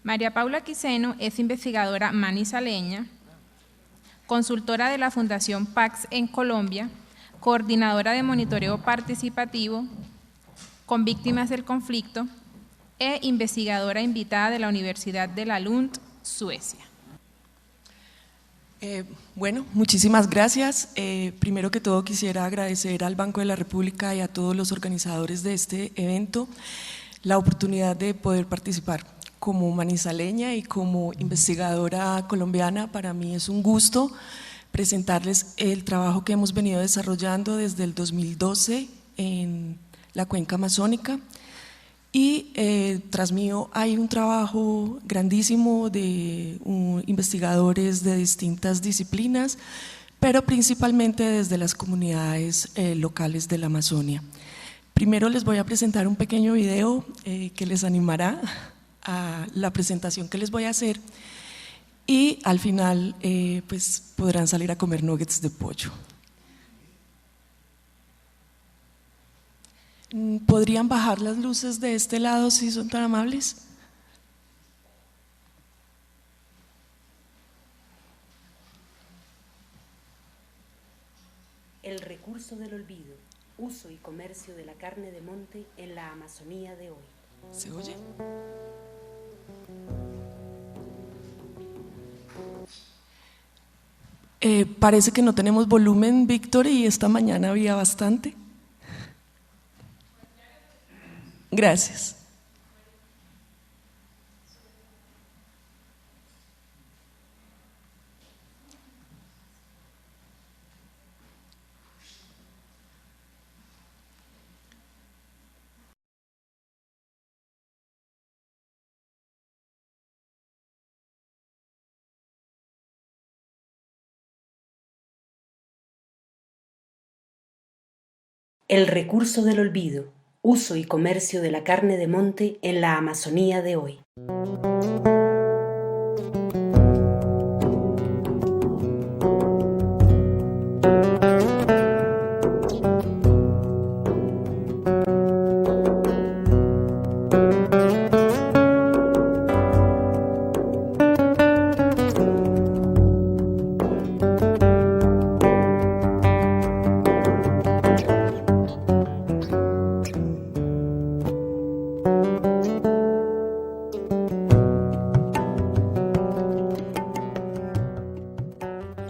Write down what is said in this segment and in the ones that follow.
María Paula Quiseno es investigadora manizaleña, consultora de la Fundación Pax en Colombia, coordinadora de monitoreo participativo con víctimas del conflicto e investigadora invitada de la Universidad de la Lund, Suecia. Bueno, muchísimas gracias. Primero que todo quisiera agradecer al Banco de la República y a todos los organizadores de este evento la oportunidad de poder participar. Como manizaleña y como investigadora colombiana, para mí es un gusto presentarles el trabajo que hemos venido desarrollando desde el 2012 en la cuenca amazónica. Y tras mío hay un trabajo grandísimo de investigadores de distintas disciplinas, pero principalmente desde las comunidades locales de la Amazonia. Primero les voy a presentar un pequeño video que les animará a la presentación que les voy a hacer y al final pues podrán salir a comer nuggets de pollo. ¿Podrían bajar las luces de este lado si son tan amables? El recurso del olvido, uso y comercio de la carne de monte en la Amazonía de hoy. ¿Se oye? Parece que no tenemos volumen, Víctor, y esta mañana había bastante. Gracias. El recurso del olvido, uso y comercio de la carne de monte en la Amazonía de hoy.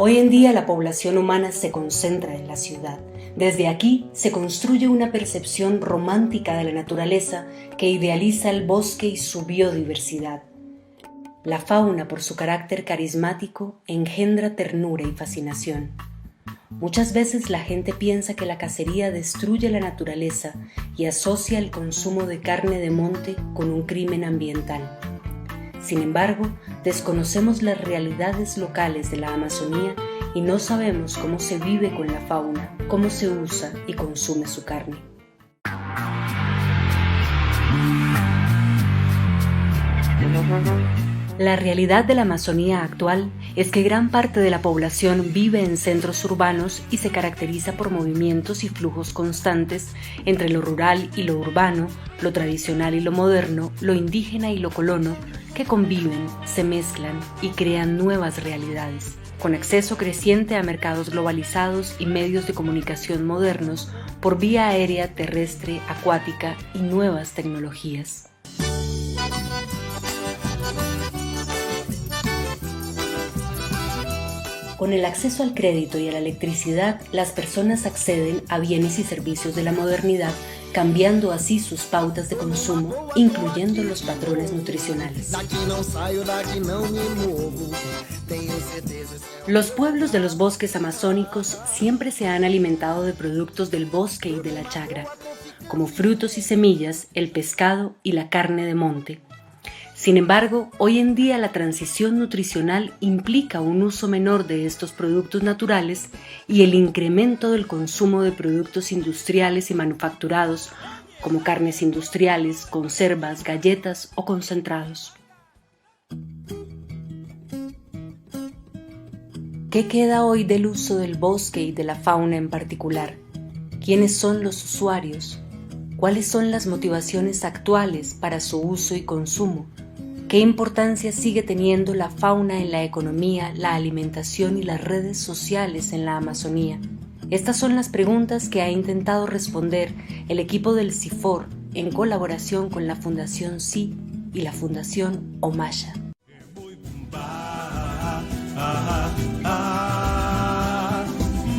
Hoy en día la población humana se concentra en la ciudad. Desde aquí se construye una percepción romántica de la naturaleza que idealiza el bosque y su biodiversidad. La fauna, por su carácter carismático, engendra ternura y fascinación. Muchas veces la gente piensa que la cacería destruye la naturaleza y asocia el consumo de carne de monte con un crimen ambiental. Sin embargo, desconocemos las realidades locales de la Amazonía y no sabemos cómo se vive con la fauna, cómo se usa y consume su carne. La realidad de la Amazonía actual es que gran parte de la población vive en centros urbanos y se caracteriza por movimientos y flujos constantes entre lo rural y lo urbano, lo tradicional y lo moderno, lo indígena y lo colono, que conviven, se mezclan y crean nuevas realidades, con acceso creciente a mercados globalizados y medios de comunicación modernos por vía aérea, terrestre, acuática y nuevas tecnologías. Con el acceso al crédito y a la electricidad, las personas acceden a bienes y servicios de la modernidad, cambiando así sus pautas de consumo, incluyendo los patrones nutricionales. Los pueblos de los bosques amazónicos siempre se han alimentado de productos del bosque y de la chagra, como frutos y semillas, el pescado y la carne de monte. Sin embargo, hoy en día la transición nutricional implica un uso menor de estos productos naturales y el incremento del consumo de productos industriales y manufacturados, como carnes industriales, conservas, galletas o concentrados. ¿Qué queda hoy del uso del bosque y de la fauna en particular? ¿Quiénes son los usuarios? ¿Cuáles son las motivaciones actuales para su uso y consumo? ¿Qué importancia sigue teniendo la fauna en la economía, la alimentación y las redes sociales en la Amazonía? Estas son las preguntas que ha intentado responder el equipo del CIFOR en colaboración con la Fundación Sí y la Fundación Omaya.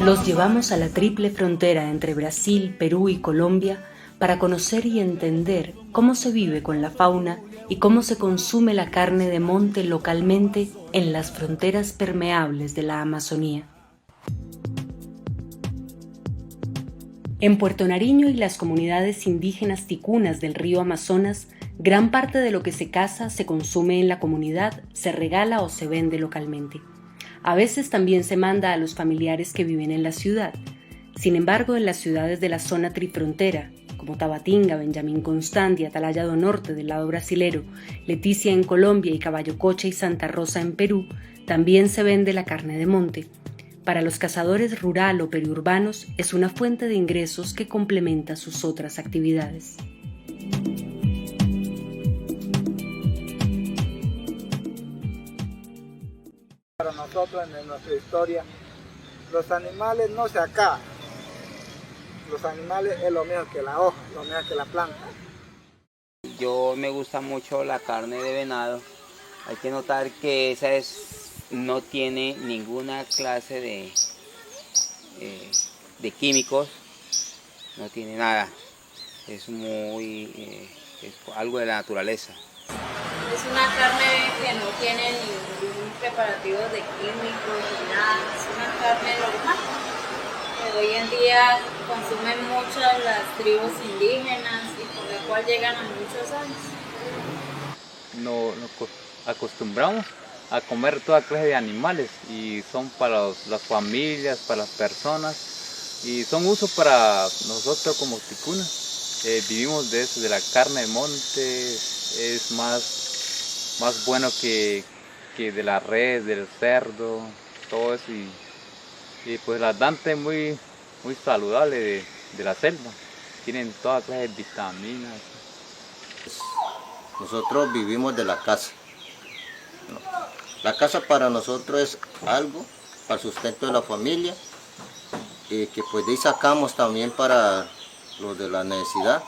Los llevamos a la triple frontera entre Brasil, Perú y Colombia para conocer y entender cómo se vive con la fauna y cómo se consume la carne de monte localmente en las fronteras permeables de la Amazonía. En Puerto Nariño y las comunidades indígenas ticunas del río Amazonas, gran parte de lo que se caza se consume en la comunidad, se regala o se vende localmente. A veces también se manda a los familiares que viven en la ciudad. Sin embargo, en las ciudades de la zona trifrontera, como Tabatinga, Benjamín Constant, Atalaya do Norte del lado brasilero, Leticia en Colombia y Caballococha y Santa Rosa en Perú, también se vende la carne de monte. Para los cazadores rural o periurbanos es una fuente de ingresos que complementa sus otras actividades. Para nosotros en nuestra historia, los animales no se acaban. Los animales es lo mismo que la hoja, lo mismo que la planta. Yo me gusta mucho la carne de venado. Hay que notar que esa no tiene ninguna clase de químicos, no tiene nada. Es algo de la naturaleza. Es una carne que no tiene ningún preparativo de químicos ni nada, es una carne normal. Que hoy en día consumen muchas las tribus indígenas y por la cual llegan a muchos años. Nos acostumbramos a comer toda clase de animales y son para las familias, para las personas y son usos para nosotros como ticunas. Vivimos de eso, de la carne de monte, es más bueno que de la res, del cerdo, todo eso y pues la dante es muy saludable de la selva, tienen toda clase de vitaminas. Nosotros vivimos de la caza. La caza para nosotros es algo para el sustento de la familia y que pues de ahí sacamos también para los de la necesidad.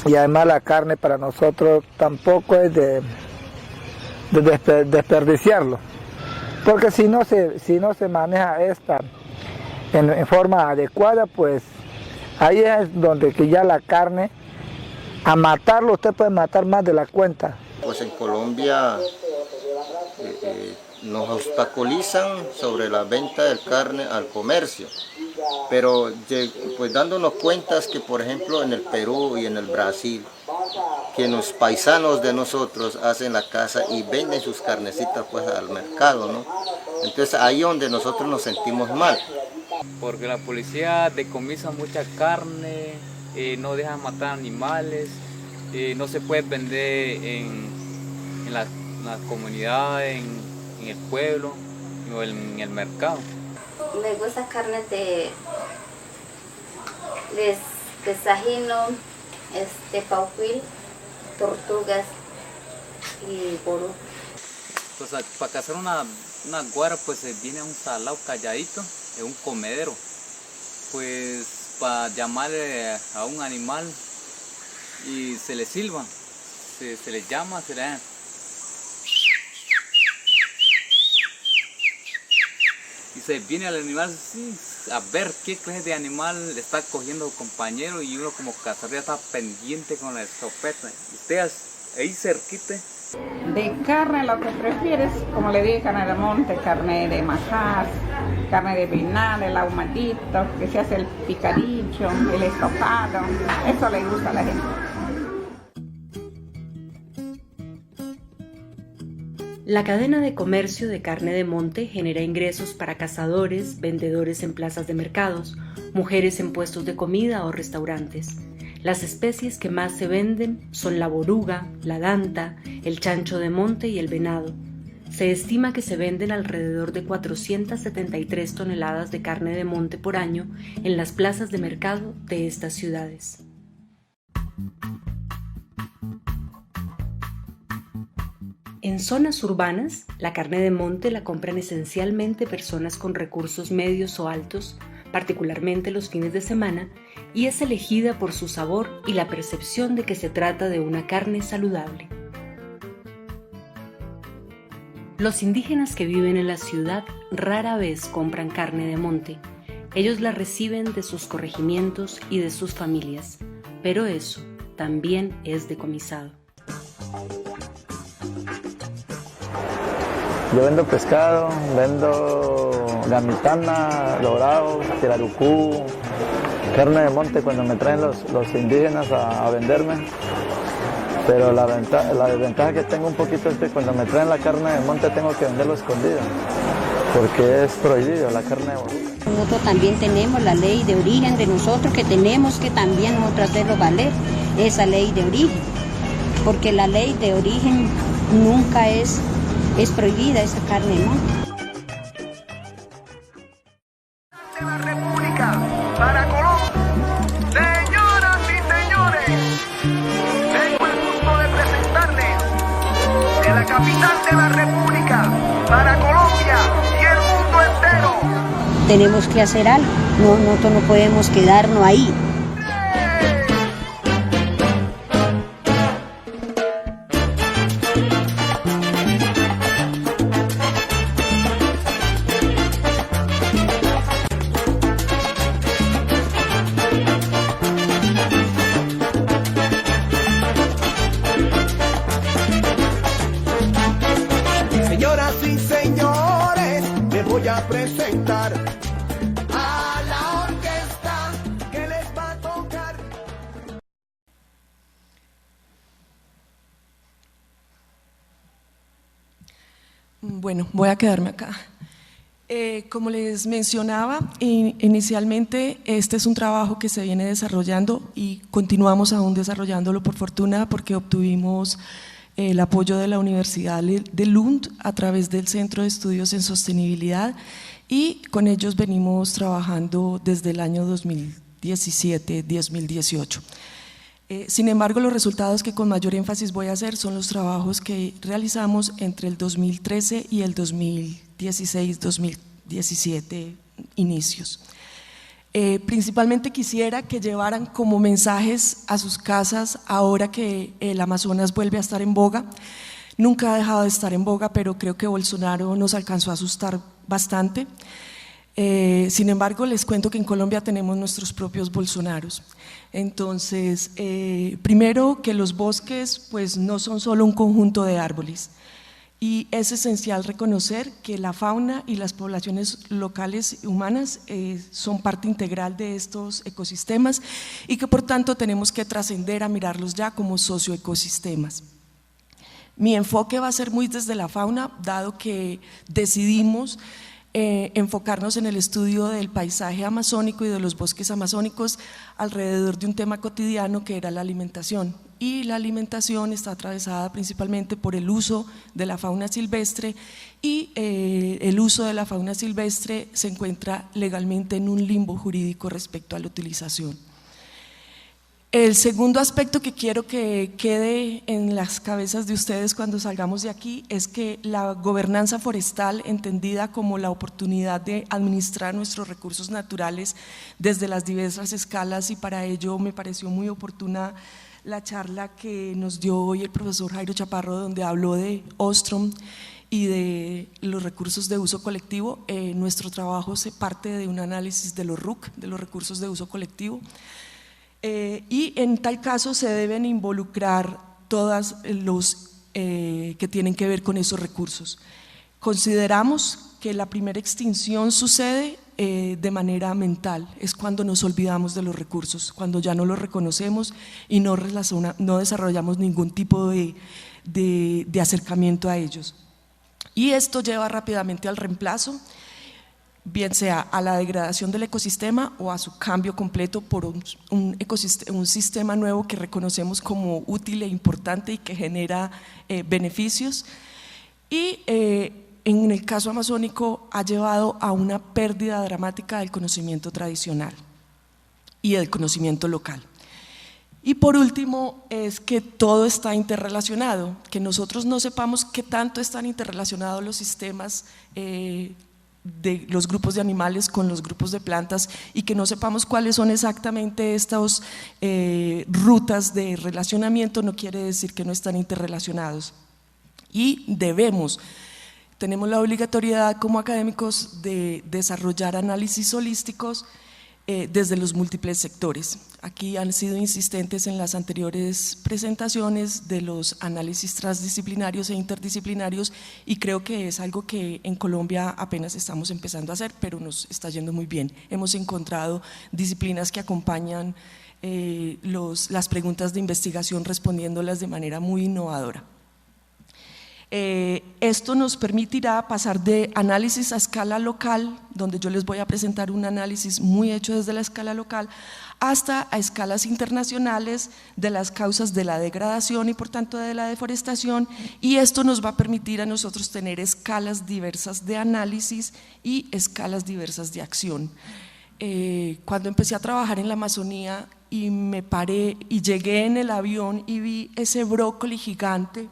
Y además la carne para nosotros tampoco es de desperdiciarlo, porque si no se maneja esta en forma adecuada, pues ahí es donde que ya la carne, a matarlo usted puede matar más de la cuenta. Pues en Colombia nos obstaculizan sobre la venta de carne al comercio, pero pues dándonos cuenta es que por ejemplo en el Perú y en el Brasil, que los paisanos de nosotros hacen la caza y venden sus carnecitas pues al mercado, ¿no? Entonces ahí es donde nosotros nos sentimos mal. Porque la policía decomisa mucha carne, no deja matar animales, no se puede vender en la comunidad, en el pueblo o en el mercado. Me gusta carne de sajino, pauquil, tortugas y ború. Pues para cazar una guara pues se viene a un salado calladito, es un comedero. Pues para llamarle a un animal y se le silba, se le llama, se le da. Y se viene al animal sí, a ver qué clase de animal le está cogiendo su compañero y uno como cazador ya está pendiente con la escopeta. Usted ahí cerquita. De carne lo que prefieres, como le dije, carne de monte, carne de majás, carne de venado, el ahumadito, que se hace el picadillo, el estofado, eso le gusta a la gente. La cadena de comercio de carne de monte genera ingresos para cazadores, vendedores en plazas de mercados, mujeres en puestos de comida o restaurantes. Las especies que más se venden son la boruga, la danta, el chancho de monte y el venado. Se estima que se venden alrededor de 473 toneladas de carne de monte por año en las plazas de mercado de estas ciudades. En zonas urbanas, la carne de monte la compran esencialmente personas con recursos medios o altos, particularmente los fines de semana, y es elegida por su sabor y la percepción de que se trata de una carne saludable. Los indígenas que viven en la ciudad rara vez compran carne de monte. Ellos la reciben de sus corregimientos y de sus familias, pero eso también es decomisado. Yo vendo pescado, vendo gamitana, dorado, pirarucú, carne de monte cuando me traen los indígenas a venderme. Pero la desventaja que tengo un poquito es que cuando me traen la carne de monte tengo que venderlo escondido, porque es prohibido la carne de monte. Nosotros también tenemos la ley de origen de nosotros, que tenemos que también nosotros hacerlo valer, esa ley de origen, porque la ley de origen nunca es prohibida esa carne de monte. De la República para Colombia. Señoras y señores, tengo el gusto de presentarles de la capital de la República para Colombia y el mundo entero. Tenemos que hacer algo, nosotros no podemos quedarnos ahí. Señoras y señores, les voy a presentar a la orquesta que les va a tocar. Bueno, voy a quedarme acá. Como les mencionaba, inicialmente este es un trabajo que se viene desarrollando y continuamos aún desarrollándolo por fortuna, porque obtuvimos el apoyo de la Universidad de Lund a través del Centro de Estudios en Sostenibilidad, y con ellos venimos trabajando desde el año 2017-2018. Sin embargo, los resultados que con mayor énfasis voy a hacer son los trabajos que realizamos entre el 2013 y el 2016-2017 inicios. Principalmente quisiera que llevaran como mensajes a sus casas ahora que el Amazonas vuelve a estar en boga. Nunca ha dejado de estar en boga, pero creo que Bolsonaro nos alcanzó a asustar bastante. Sin embargo, les cuento que en Colombia tenemos nuestros propios Bolsonaros. Entonces, primero, que los bosques pues no son solo un conjunto de árboles, y es esencial reconocer que la fauna y las poblaciones locales humanas son parte integral de estos ecosistemas, y que por tanto tenemos que trascender a mirarlos ya como socioecosistemas. Mi enfoque va a ser muy desde la fauna, dado que decidimos enfocarnos en el estudio del paisaje amazónico y de los bosques amazónicos alrededor de un tema cotidiano que era la alimentación, y la alimentación está atravesada principalmente por el uso de la fauna silvestre, y el uso de la fauna silvestre se encuentra legalmente en un limbo jurídico respecto a la utilización. El segundo aspecto que quiero que quede en las cabezas de ustedes cuando salgamos de aquí es que la gobernanza forestal, entendida como la oportunidad de administrar nuestros recursos naturales desde las diversas escalas, y para ello me pareció muy oportuna la charla que nos dio hoy el profesor Jairo Chaparro, donde habló de Ostrom y de los recursos de uso colectivo. Nuestro trabajo se parte de un análisis de los RUC, de los recursos de uso colectivo. Y en tal caso se deben involucrar todas los que tienen que ver con esos recursos. Consideramos que la primera extinción sucede de manera mental, es cuando nos olvidamos de los recursos, cuando ya no los reconocemos y no desarrollamos ningún tipo de acercamiento a ellos. Y esto lleva rápidamente al reemplazo, bien sea a la degradación del ecosistema o a su cambio completo por un sistema nuevo que reconocemos como útil e importante y que genera beneficios. Y en el caso amazónico ha llevado a una pérdida dramática del conocimiento tradicional y del conocimiento local. Y por último es que todo está interrelacionado, que nosotros no sepamos qué tanto están interrelacionados los sistemas de los grupos de animales con los grupos de plantas y que no sepamos cuáles son exactamente estas rutas de relacionamiento no quiere decir que no están interrelacionados. Y tenemos la obligatoriedad como académicos de desarrollar análisis holísticos desde los múltiples sectores. Aquí han sido insistentes en las anteriores presentaciones de los análisis transdisciplinarios e interdisciplinarios y creo que es algo que en Colombia apenas estamos empezando a hacer, pero nos está yendo muy bien. Hemos encontrado disciplinas que acompañan las preguntas de investigación respondiéndolas de manera muy innovadora. Esto nos permitirá pasar de análisis a escala local, donde yo les voy a presentar un análisis muy hecho desde la escala local, hasta a escalas internacionales de las causas de la degradación y por tanto de la deforestación, y esto nos va a permitir a nosotros tener escalas diversas de análisis y escalas diversas de acción. Cuando empecé a trabajar en la Amazonía y me paré y llegué en el avión y vi ese brócoli gigante,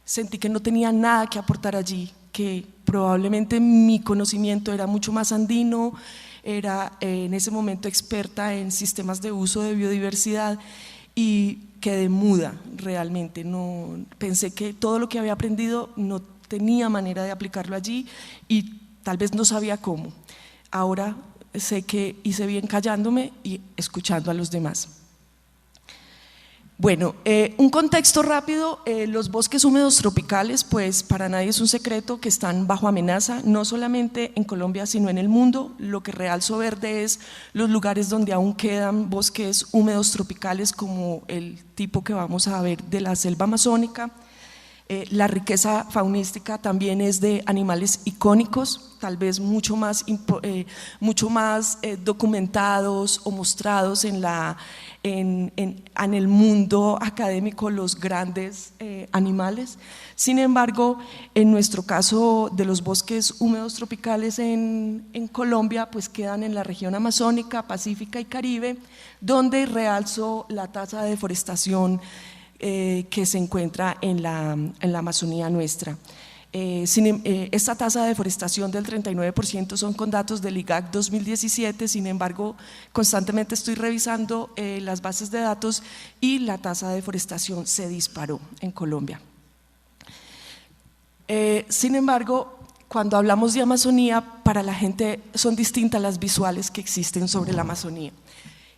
sentí que no tenía nada que aportar allí, que probablemente mi conocimiento era mucho más andino, era en ese momento experta en sistemas de uso de biodiversidad y quedé muda realmente. No, pensé que todo lo que había aprendido no tenía manera de aplicarlo allí y tal vez no sabía cómo. Ahora sé que hice bien callándome y escuchando a los demás. Bueno, un contexto rápido, los bosques húmedos tropicales, pues para nadie es un secreto que están bajo amenaza, no solamente en Colombia sino en el mundo. Lo que realzo verde es los lugares donde aún quedan bosques húmedos tropicales como el tipo que vamos a ver de la selva amazónica. La riqueza faunística también es de animales icónicos, tal vez mucho más documentados o mostrados en el mundo académico, los grandes animales. Sin embargo, en nuestro caso de los bosques húmedos tropicales en Colombia, pues quedan en la región amazónica, pacífica y caribe, donde realzo la tasa de deforestación que se encuentra en la Amazonía nuestra. Esta tasa de deforestación del 39% son con datos del IGAC 2017, sin embargo constantemente estoy revisando las bases de datos y la tasa de deforestación se disparó en Colombia. Sin embargo, cuando hablamos de Amazonía, para la gente son distintas las visuales que existen sobre la Amazonía.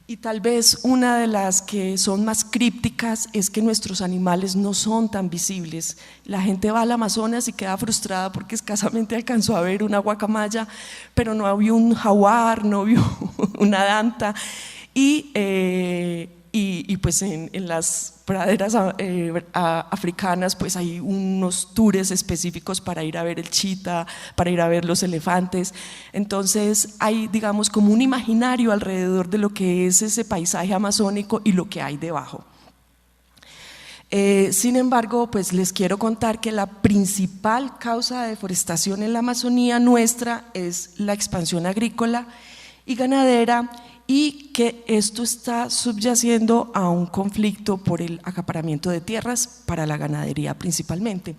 Y tal vez una de las que son más crípticas es que nuestros animales no son tan visibles. La gente va al Amazonas y queda frustrada porque escasamente alcanzó a ver una guacamaya, pero no vio un jaguar, no vio una danta. Y pues en las praderas africanas pues hay unos tours específicos para ir a ver el chita, para ir a ver los elefantes. Entonces hay, digamos, como un imaginario alrededor de lo que es ese paisaje amazónico y lo que hay debajo. Sin embargo, pues les quiero contar que la principal causa de deforestación en la Amazonía nuestra es la expansión agrícola y ganadera, y que esto está subyaciendo a un conflicto por el acaparamiento de tierras para la ganadería principalmente.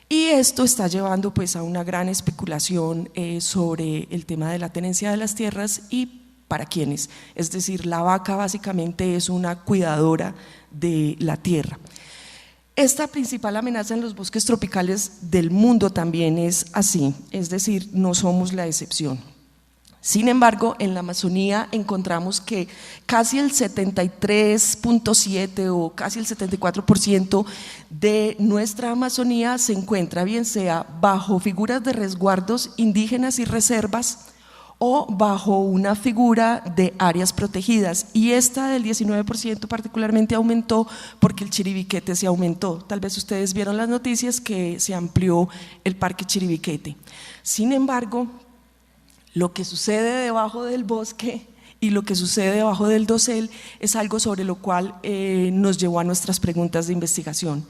Y esto está llevando pues a una gran especulación sobre el tema de la tenencia de las tierras y para quiénes. Es decir, la vaca básicamente es una cuidadora de la tierra. Esta principal amenaza en los bosques tropicales del mundo también es así, es decir, no somos la excepción. Sin embargo, en la Amazonía encontramos que casi el 73.7 o casi el 74% de nuestra Amazonía se encuentra bien sea bajo figuras de resguardos indígenas y reservas o bajo una figura de áreas protegidas, y esta del 19% particularmente aumentó porque el Chiribiquete se aumentó. Tal vez ustedes vieron las noticias que se amplió el Parque Chiribiquete. Sin embargo, lo que sucede debajo del bosque y lo que sucede debajo del dosel es algo sobre lo cual nos llevó a nuestras preguntas de investigación.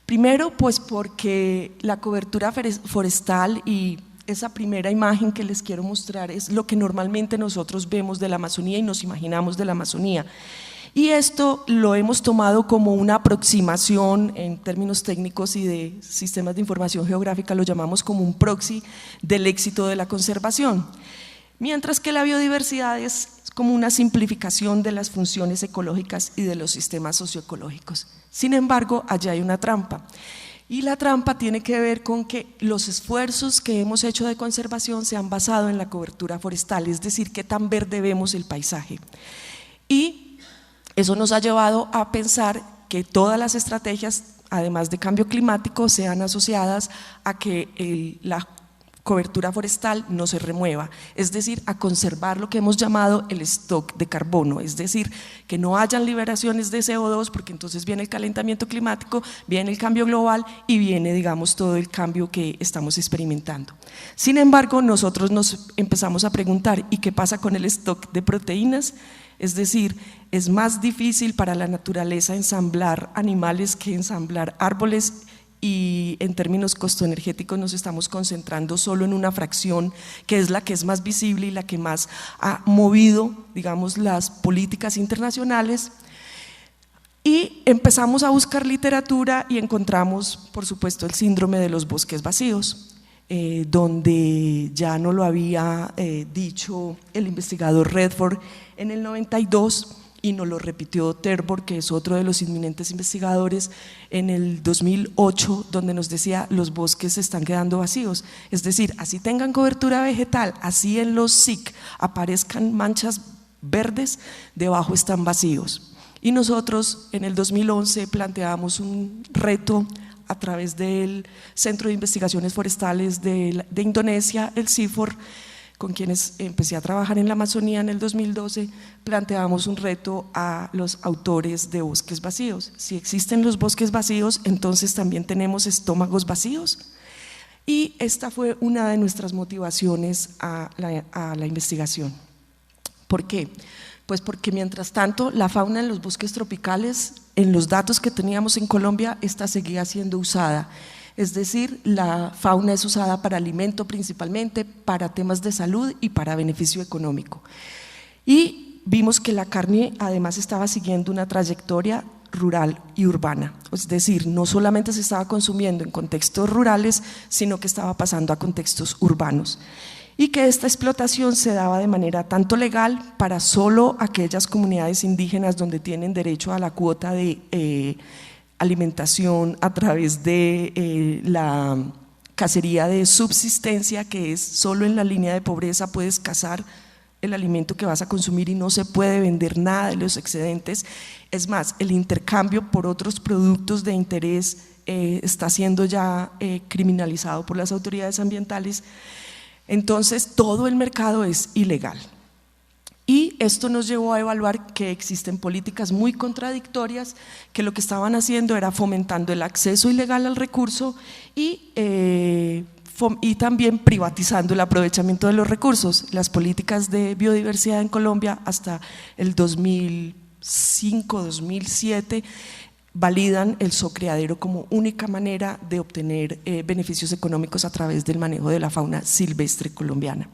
Primero, pues porque la cobertura forestal y esa primera imagen que les quiero mostrar es lo que normalmente nosotros vemos de la Amazonía y nos imaginamos de la Amazonía. Y esto lo hemos tomado como una aproximación en términos técnicos y de sistemas de información geográfica, lo llamamos como un proxy del éxito de la conservación. Mientras que la biodiversidad es como una simplificación de las funciones ecológicas y de los sistemas socioecológicos. Sin embargo, allá hay una trampa. Y la trampa tiene que ver con que los esfuerzos que hemos hecho de conservación se han basado en la cobertura forestal, es decir, qué tan verde vemos el paisaje. Y eso nos ha llevado a pensar que todas las estrategias, además de cambio climático, sean asociadas a que la cobertura forestal no se remueva, es decir, a conservar lo que hemos llamado el stock de carbono, es decir, que no hayan liberaciones de CO2, porque entonces viene el calentamiento climático, viene el cambio global y viene, digamos, todo el cambio que estamos experimentando. Sin embargo, nosotros nos empezamos a preguntar, ¿y qué pasa con el stock de proteínas? Es decir, es más difícil para la naturaleza ensamblar animales que ensamblar árboles, y en términos costo-energéticos nos estamos concentrando solo en una fracción que es la que es más visible y la que más ha movido, digamos, las políticas internacionales. Y empezamos a buscar literatura y encontramos, por supuesto, el síndrome de los bosques vacíos, donde ya no lo había dicho el investigador Redford en el 92, y nos lo repitió Terborgh, que es otro de los inminentes investigadores, en el 2008, donde nos decía: los bosques se están quedando vacíos, es decir, así tengan cobertura vegetal, así en los SIC aparezcan manchas verdes, debajo están vacíos. Y nosotros en el 2011 planteamos un reto a través del Centro de Investigaciones Forestales de Indonesia, el CIFOR, con quienes empecé a trabajar en la Amazonía en el 2012, planteamos un reto a los autores de bosques vacíos. Si existen los bosques vacíos, entonces también tenemos estómagos vacíos. Y esta fue una de nuestras motivaciones a la investigación. ¿Por qué? Pues porque mientras tanto la fauna en los bosques tropicales, en los datos que teníamos en Colombia, esta seguía siendo usada. Es decir, la fauna es usada para alimento principalmente, para temas de salud y para beneficio económico. Y vimos que la carne además estaba siguiendo una trayectoria rural y urbana, es decir, no solamente se estaba consumiendo en contextos rurales, sino que estaba pasando a contextos urbanos. Y que esta explotación se daba de manera tanto legal para solo aquellas comunidades indígenas donde tienen derecho a la cuota de alimentación a través de la cacería de subsistencia, que es solo en la línea de pobreza puedes cazar el alimento que vas a consumir y no se puede vender nada de los excedentes. Es más, el intercambio por otros productos de interés está siendo ya criminalizado por las autoridades ambientales. Entonces todo el mercado es ilegal. Y esto nos llevó a evaluar que existen políticas muy contradictorias, que lo que estaban haciendo era fomentando el acceso ilegal al recurso y también privatizando el aprovechamiento de los recursos. Las políticas de biodiversidad en Colombia hasta el 2005-2007 validan el zocriadero como única manera de obtener beneficios económicos a través del manejo de la fauna silvestre colombiana.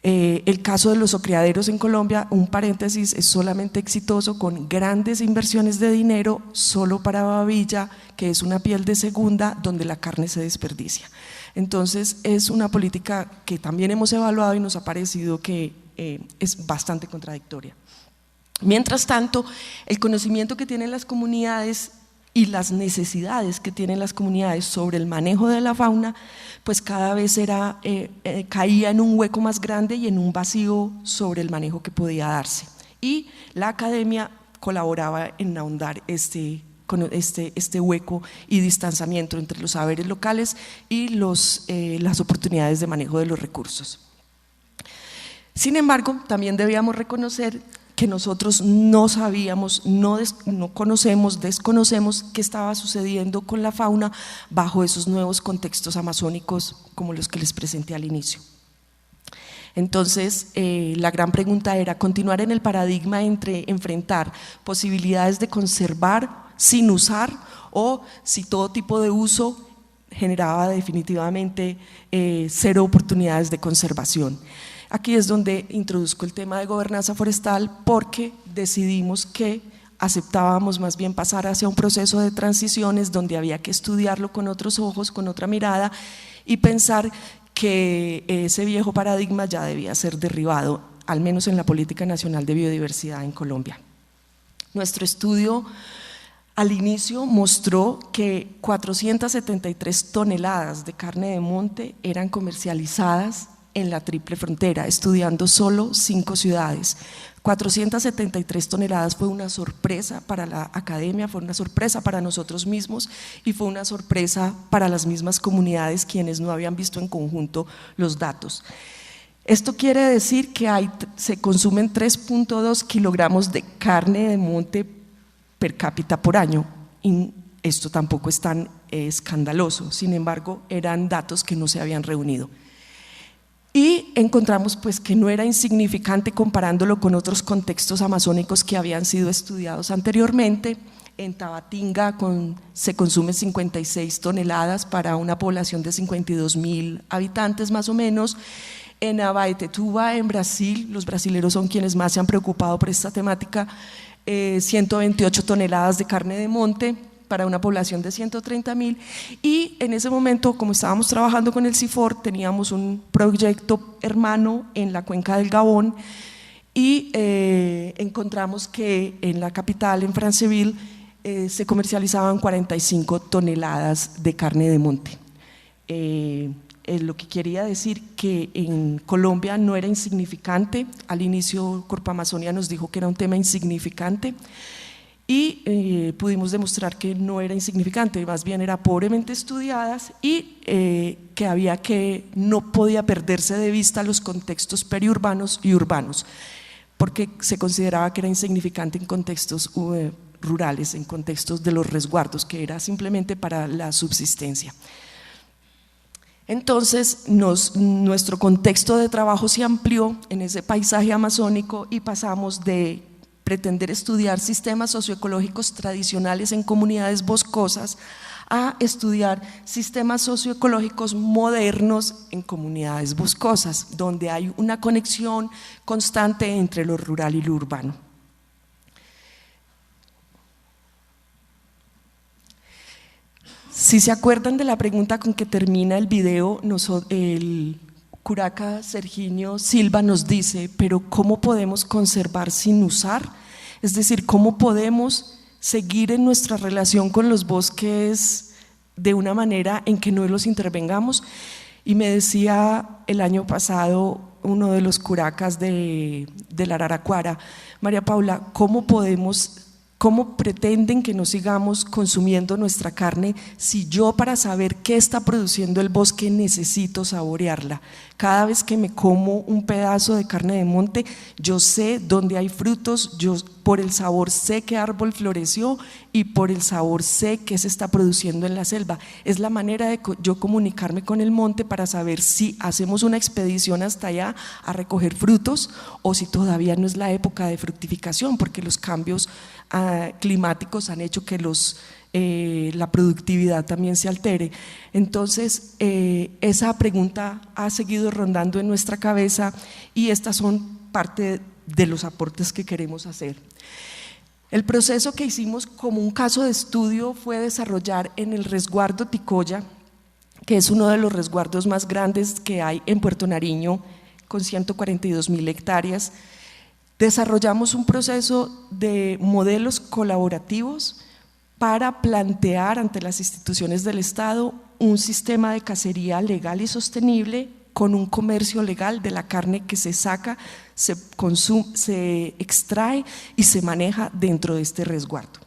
El caso de los zocriaderos en Colombia, un paréntesis, es solamente exitoso con grandes inversiones de dinero solo para babilla, que es una piel de segunda donde la carne se desperdicia. Entonces es una política que también hemos evaluado y nos ha parecido que es bastante contradictoria. Mientras tanto, el conocimiento que tienen las comunidades y las necesidades que tienen las comunidades sobre el manejo de la fauna, pues cada vez caía en un hueco más grande y en un vacío sobre el manejo que podía darse. Y la academia colaboraba en ahondar este hueco y distanciamiento entre los saberes locales y las oportunidades de manejo de los recursos. Sin embargo, también debíamos reconocer que nosotros no sabíamos, no conocemos, desconocemos qué estaba sucediendo con la fauna bajo esos nuevos contextos amazónicos como los que les presenté al inicio. Entonces, la gran pregunta era continuar en el paradigma entre enfrentar posibilidades de conservar sin usar o si todo tipo de uso generaba definitivamente cero oportunidades de conservación. Aquí es donde introduzco el tema de gobernanza forestal, porque decidimos que aceptábamos más bien pasar hacia un proceso de transiciones donde había que estudiarlo con otros ojos, con otra mirada, y pensar que ese viejo paradigma ya debía ser derribado, al menos en la Política Nacional de Biodiversidad en Colombia. Nuestro estudio al inicio mostró que 473 toneladas de carne de monte eran comercializadas en la Triple Frontera, estudiando solo 5 ciudades. 473 toneladas fue una sorpresa para la academia, fue una sorpresa para nosotros mismos y fue una sorpresa para las mismas comunidades quienes no habían visto en conjunto los datos. Esto quiere decir que se consumen 3.2 kilogramos de carne de monte per cápita por año, y esto tampoco es tan escandaloso, sin embargo eran datos que no se habían reunido. Y encontramos pues que no era insignificante comparándolo con otros contextos amazónicos que habían sido estudiados anteriormente. En Tabatinga se consume 56 toneladas para una población de 52.000 habitantes más o menos. En Abaetetuba, en Brasil, los brasileños son quienes más se han preocupado por esta temática, 128 toneladas de carne de monte para una población de 130.000, y en ese momento, como estábamos trabajando con el CIFOR, teníamos un proyecto hermano en la cuenca del Gabón, y encontramos que en la capital, en Franceville, se comercializaban 45 toneladas de carne de monte. Lo que quería decir que en Colombia no era insignificante. Al inicio Corpo Amazonia nos dijo que era un tema insignificante, y pudimos demostrar que no era insignificante, más bien era pobremente estudiadas, y que no podía perderse de vista los contextos periurbanos y urbanos, porque se consideraba que era insignificante en contextos rurales, en contextos de los resguardos, que era simplemente para la subsistencia. Entonces nuestro contexto de trabajo se amplió en ese paisaje amazónico y pasamos de pretender estudiar sistemas socioecológicos tradicionales en comunidades boscosas a estudiar sistemas socioecológicos modernos en comunidades boscosas, donde hay una conexión constante entre lo rural y lo urbano. Si se acuerdan de la pregunta con que termina el video, el curaca Serginio Silva nos dice, pero ¿cómo podemos conservar sin usar? Es decir, ¿cómo podemos seguir en nuestra relación con los bosques de una manera en que no los intervengamos? Y me decía el año pasado uno de los curacas de la Araraquara, María Paula, ¿cómo pretenden que nos sigamos consumiendo nuestra carne si yo, para saber qué está produciendo el bosque, necesito saborearla? Cada vez que me como un pedazo de carne de monte, yo sé dónde hay frutos, yo por el sabor sé qué árbol floreció y por el sabor sé qué se está produciendo en la selva. Es la manera de yo comunicarme con el monte para saber si hacemos una expedición hasta allá a recoger frutos o si todavía no es la época de fructificación, porque los cambios climáticos han hecho que la productividad también se altere. Entonces esa pregunta ha seguido rondando en nuestra cabeza y estas son parte de los aportes que queremos hacer. El proceso que hicimos como un caso de estudio fue desarrollar en el resguardo Ticoya, que es uno de los resguardos más grandes que hay en Puerto Nariño, con 142.000 hectáreas. Desarrollamos un proceso de modelos colaborativos para plantear ante las instituciones del Estado un sistema de cacería legal y sostenible con un comercio legal de la carne que se saca, se consume, se extrae y se maneja dentro de este resguardo.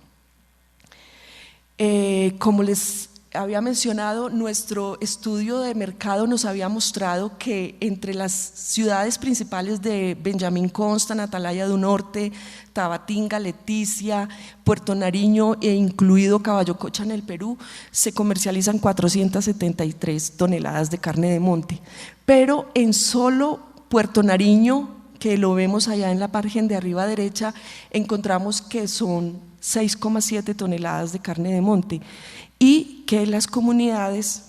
Como les había mencionado, nuestro estudio de mercado nos había mostrado que entre las ciudades principales de Benjamín Constant, Atalaya do Norte, Tabatinga, Leticia, Puerto Nariño e incluido Caballococha en el Perú, se comercializan 473 toneladas de carne de monte, pero en solo Puerto Nariño, que lo vemos allá en la página de arriba derecha, encontramos que son 6,7 toneladas de carne de monte, y que las comunidades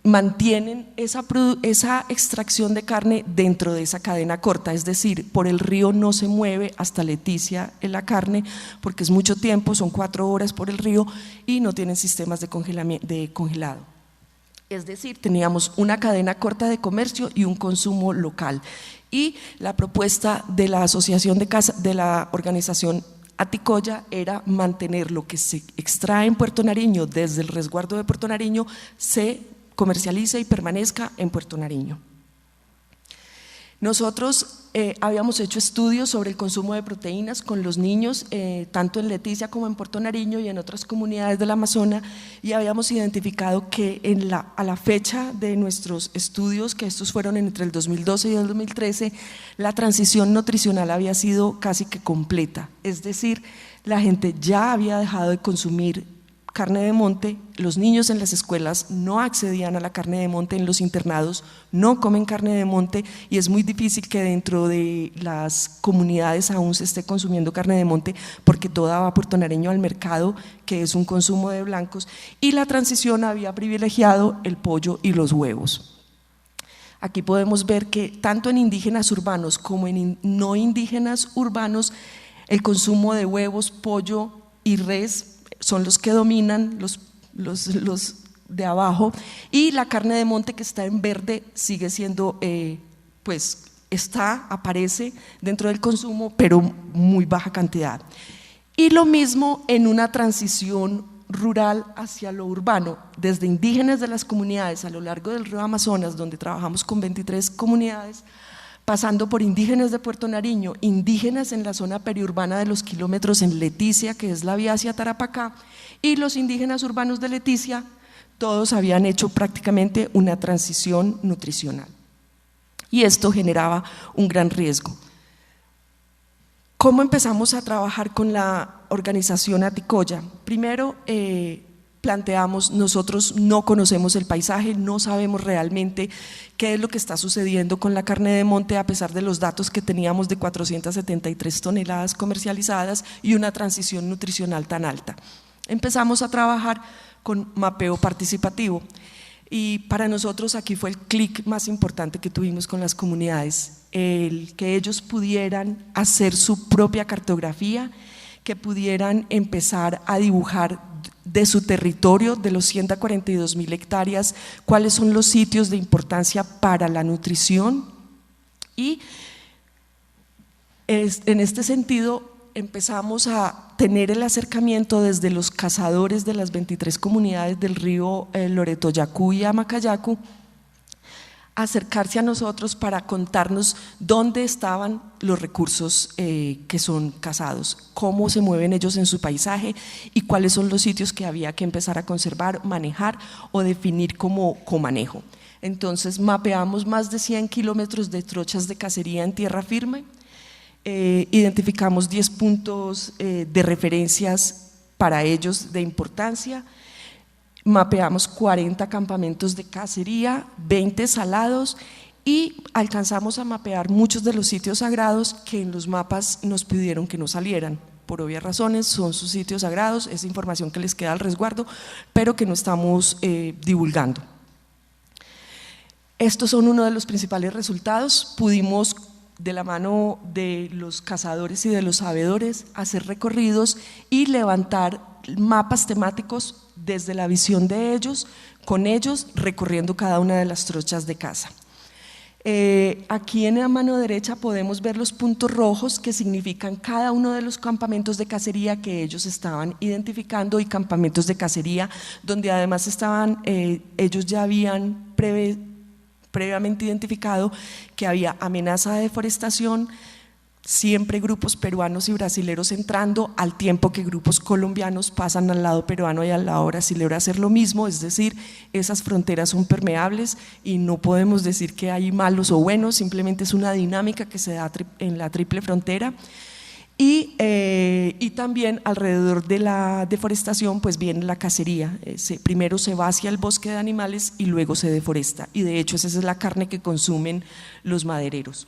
mantienen esa extracción de carne dentro de esa cadena corta, es decir, por el río no se mueve hasta Leticia en la carne porque es mucho tiempo, son 4 horas por el río y no tienen sistemas de congelado. Es decir, teníamos una cadena corta de comercio y un consumo local. Y la propuesta de la asociación de la organización Aticoya era mantener lo que se extrae en Puerto Nariño desde el resguardo de Puerto Nariño, se comercialice y permanezca en Puerto Nariño. Nosotros habíamos hecho estudios sobre el consumo de proteínas con los niños, tanto en Leticia como en Puerto Nariño y en otras comunidades del Amazonas, y habíamos identificado que a la fecha de nuestros estudios, que estos fueron entre el 2012 y el 2013, la transición nutricional había sido casi que completa, es decir, la gente ya había dejado de consumir carne de monte, los niños en las escuelas no accedían a la carne de monte, en los internados no comen carne de monte y es muy difícil que dentro de las comunidades aún se esté consumiendo carne de monte porque toda va Puerto Nariño al mercado, que es un consumo de blancos, y la transición había privilegiado el pollo y los huevos. Aquí podemos ver que tanto en indígenas urbanos como en no indígenas urbanos el consumo de huevos, pollo y res son los que dominan, los de abajo, y la carne de monte que está en verde sigue siendo, pues aparece dentro del consumo, pero muy baja cantidad. Y lo mismo en una transición rural hacia lo urbano, desde indígenas de las comunidades a lo largo del río Amazonas, donde trabajamos con 23 comunidades, pasando por indígenas de Puerto Nariño, indígenas en la zona periurbana de los kilómetros en Leticia, que es la vía hacia Tarapacá, y los indígenas urbanos de Leticia, todos habían hecho prácticamente una transición nutricional. Y esto generaba un gran riesgo. ¿Cómo empezamos a trabajar con la organización Aticoya? Primero, planteamos, nosotros no conocemos el paisaje, no sabemos realmente qué es lo que está sucediendo con la carne de monte a pesar de los datos que teníamos de 473 toneladas comercializadas y una transición nutricional tan alta. Empezamos a trabajar con mapeo participativo y para nosotros aquí fue el clic más importante que tuvimos con las comunidades, el que ellos pudieran hacer su propia cartografía, que pudieran empezar a dibujar de su territorio, de los 142.000 hectáreas, cuáles son los sitios de importancia para la nutrición y en este sentido empezamos a tener el acercamiento desde los cazadores de las 23 comunidades del río Loretoyacú y Amacayacu, acercarse a nosotros para contarnos dónde estaban los recursos que son cazados, cómo se mueven ellos en su paisaje y cuáles son los sitios que había que empezar a conservar, manejar o definir como comanejo. Entonces mapeamos más de 100 kilómetros de trochas de cacería en tierra firme, identificamos 10 puntos de referencias para ellos de importancia, mapeamos 40 campamentos de cacería, 20 salados y alcanzamos a mapear muchos de los sitios sagrados que en los mapas nos pidieron que no salieran. Por obvias razones son sus sitios sagrados, es información que les queda al resguardo, pero que no estamos divulgando. Estos son uno de los principales resultados. Pudimos, de la mano de los cazadores y de los sabedores, hacer recorridos y levantar mapas temáticos desde la visión de ellos, con ellos recorriendo cada una de las trochas de caza. Aquí en la mano derecha podemos ver los puntos rojos que significan cada uno de los campamentos de cacería que ellos estaban identificando y campamentos de cacería donde además estaban, ellos ya habían previamente identificado que había amenaza de deforestación, siempre grupos peruanos y brasileros entrando, al tiempo que grupos colombianos pasan al lado peruano y al lado brasilero a hacer lo mismo, es decir, esas fronteras son permeables y no podemos decir que hay malos o buenos, simplemente es una dinámica que se da en la triple frontera. Y también alrededor de la deforestación pues viene la cacería, primero se va hacia el bosque de animales y luego se deforesta y de hecho esa es la carne que consumen los madereros.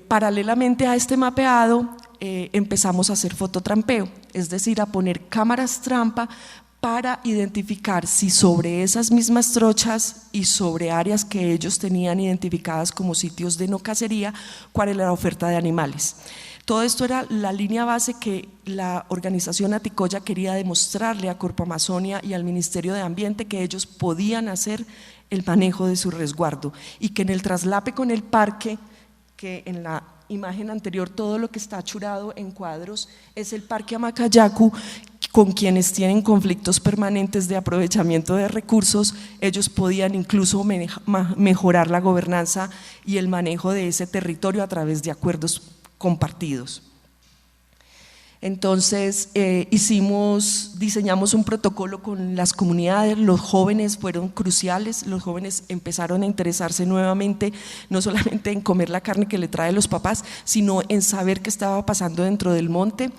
Paralelamente a este mapeado empezamos a hacer fototrampeo, es decir, a poner cámaras trampa para identificar si sobre esas mismas trochas y sobre áreas que ellos tenían identificadas como sitios de no cacería, cuál era la oferta de animales. Todo esto era la línea base que la organización Aticoya quería demostrarle a Corpo Amazonia y al Ministerio de Ambiente, que ellos podían hacer el manejo de su resguardo y que en el traslape con el parque, que en la imagen anterior todo lo que está achurado en cuadros es el Parque Amacayacu, con quienes tienen conflictos permanentes de aprovechamiento de recursos, ellos podían incluso mejorar la gobernanza y el manejo de ese territorio a través de acuerdos compartidos. Entonces diseñamos un protocolo con las comunidades, los jóvenes fueron cruciales, los jóvenes empezaron a interesarse nuevamente, no solamente en comer la carne que le traen los papás, sino en saber qué estaba pasando dentro del monte.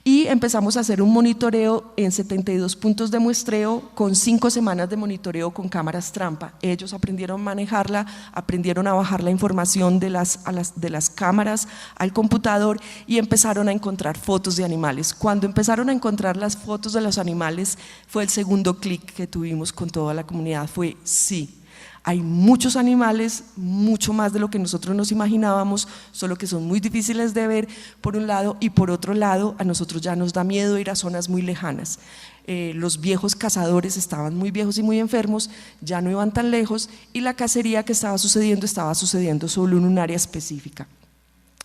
Y empezamos a hacer un monitoreo en 72 puntos de muestreo con 5 semanas de monitoreo con cámaras trampa. Ellos aprendieron a manejarla, aprendieron a bajar la información de las cámaras al computador y empezaron a encontrar fotos de animales. Cuando empezaron a encontrar las fotos de los animales fue el segundo clic que tuvimos con toda la comunidad, fue sí. Hay muchos animales, mucho más de lo que nosotros nos imaginábamos, solo que son muy difíciles de ver por un lado, y por otro lado a nosotros ya nos da miedo ir a zonas muy lejanas. Los viejos cazadores estaban muy viejos y muy enfermos, ya no iban tan lejos y la cacería que estaba sucediendo solo en un área específica.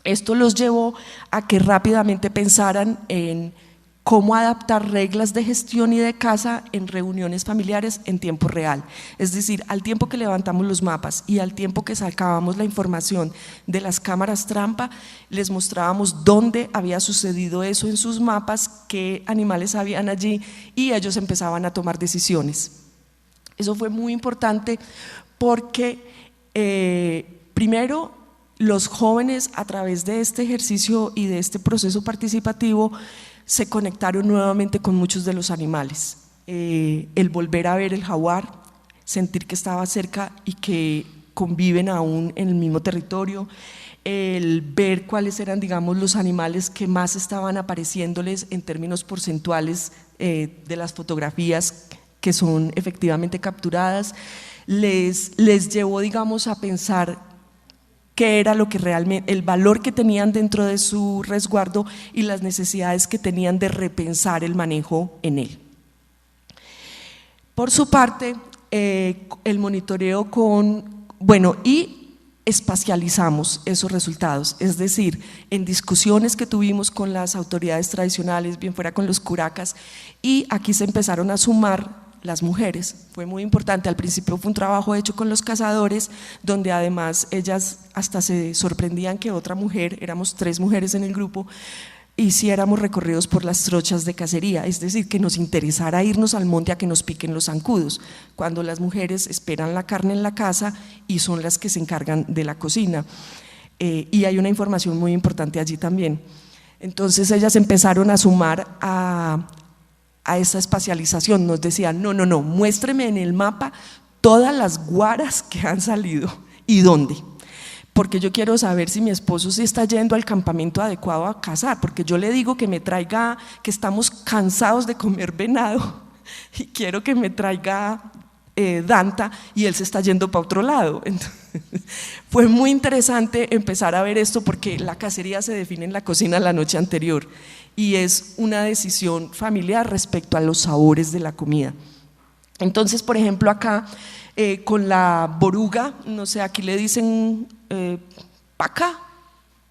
Esto los llevó a que rápidamente pensaran en cómo adaptar reglas de gestión y de caza en reuniones familiares en tiempo real. Es decir, al tiempo que levantamos los mapas y al tiempo que sacábamos la información de las cámaras trampa, les mostrábamos dónde había sucedido eso en sus mapas, qué animales habían allí, y ellos empezaban a tomar decisiones. Eso fue muy importante porque primero, los jóvenes a través de este ejercicio y de este proceso participativo se conectaron nuevamente con muchos de los animales. El volver a ver el jaguar, sentir que estaba cerca y que conviven aún en el mismo territorio, el ver cuáles eran, digamos, los animales que más estaban apareciéndoles en términos porcentuales de las fotografías que son efectivamente capturadas, les llevó, digamos, a pensar qué era lo que realmente, el valor que tenían dentro de su resguardo y las necesidades que tenían de repensar el manejo en él. Por su parte, el monitoreo y espacializamos esos resultados, es decir, en discusiones que tuvimos con las autoridades tradicionales, bien fuera con los curacas, y aquí se empezaron a sumar las mujeres. Fue muy importante. Al principio fue un trabajo hecho con los cazadores, donde además ellas hasta se sorprendían que otra mujer, éramos 3 mujeres en el grupo, hiciéramos recorridos por las trochas de cacería, es decir, que nos interesara irnos al monte a que nos piquen los zancudos, cuando las mujeres esperan la carne en la casa y son las que se encargan de la cocina. Y hay una información muy importante allí también. Entonces ellas empezaron a sumar a esa espacialización, nos decían, no, muéstreme en el mapa todas las guaras que han salido y dónde, porque yo quiero saber si mi esposo sí está yendo al campamento adecuado a cazar, porque yo le digo que me traiga, que estamos cansados de comer venado y quiero que me traiga danta y él se está yendo para otro lado. Entonces, fue muy interesante empezar a ver esto porque la cacería se define en la cocina la noche anterior y es una decisión familiar respecto a los sabores de la comida. Entonces, por ejemplo, acá con la boruga, no sé, aquí le dicen paca,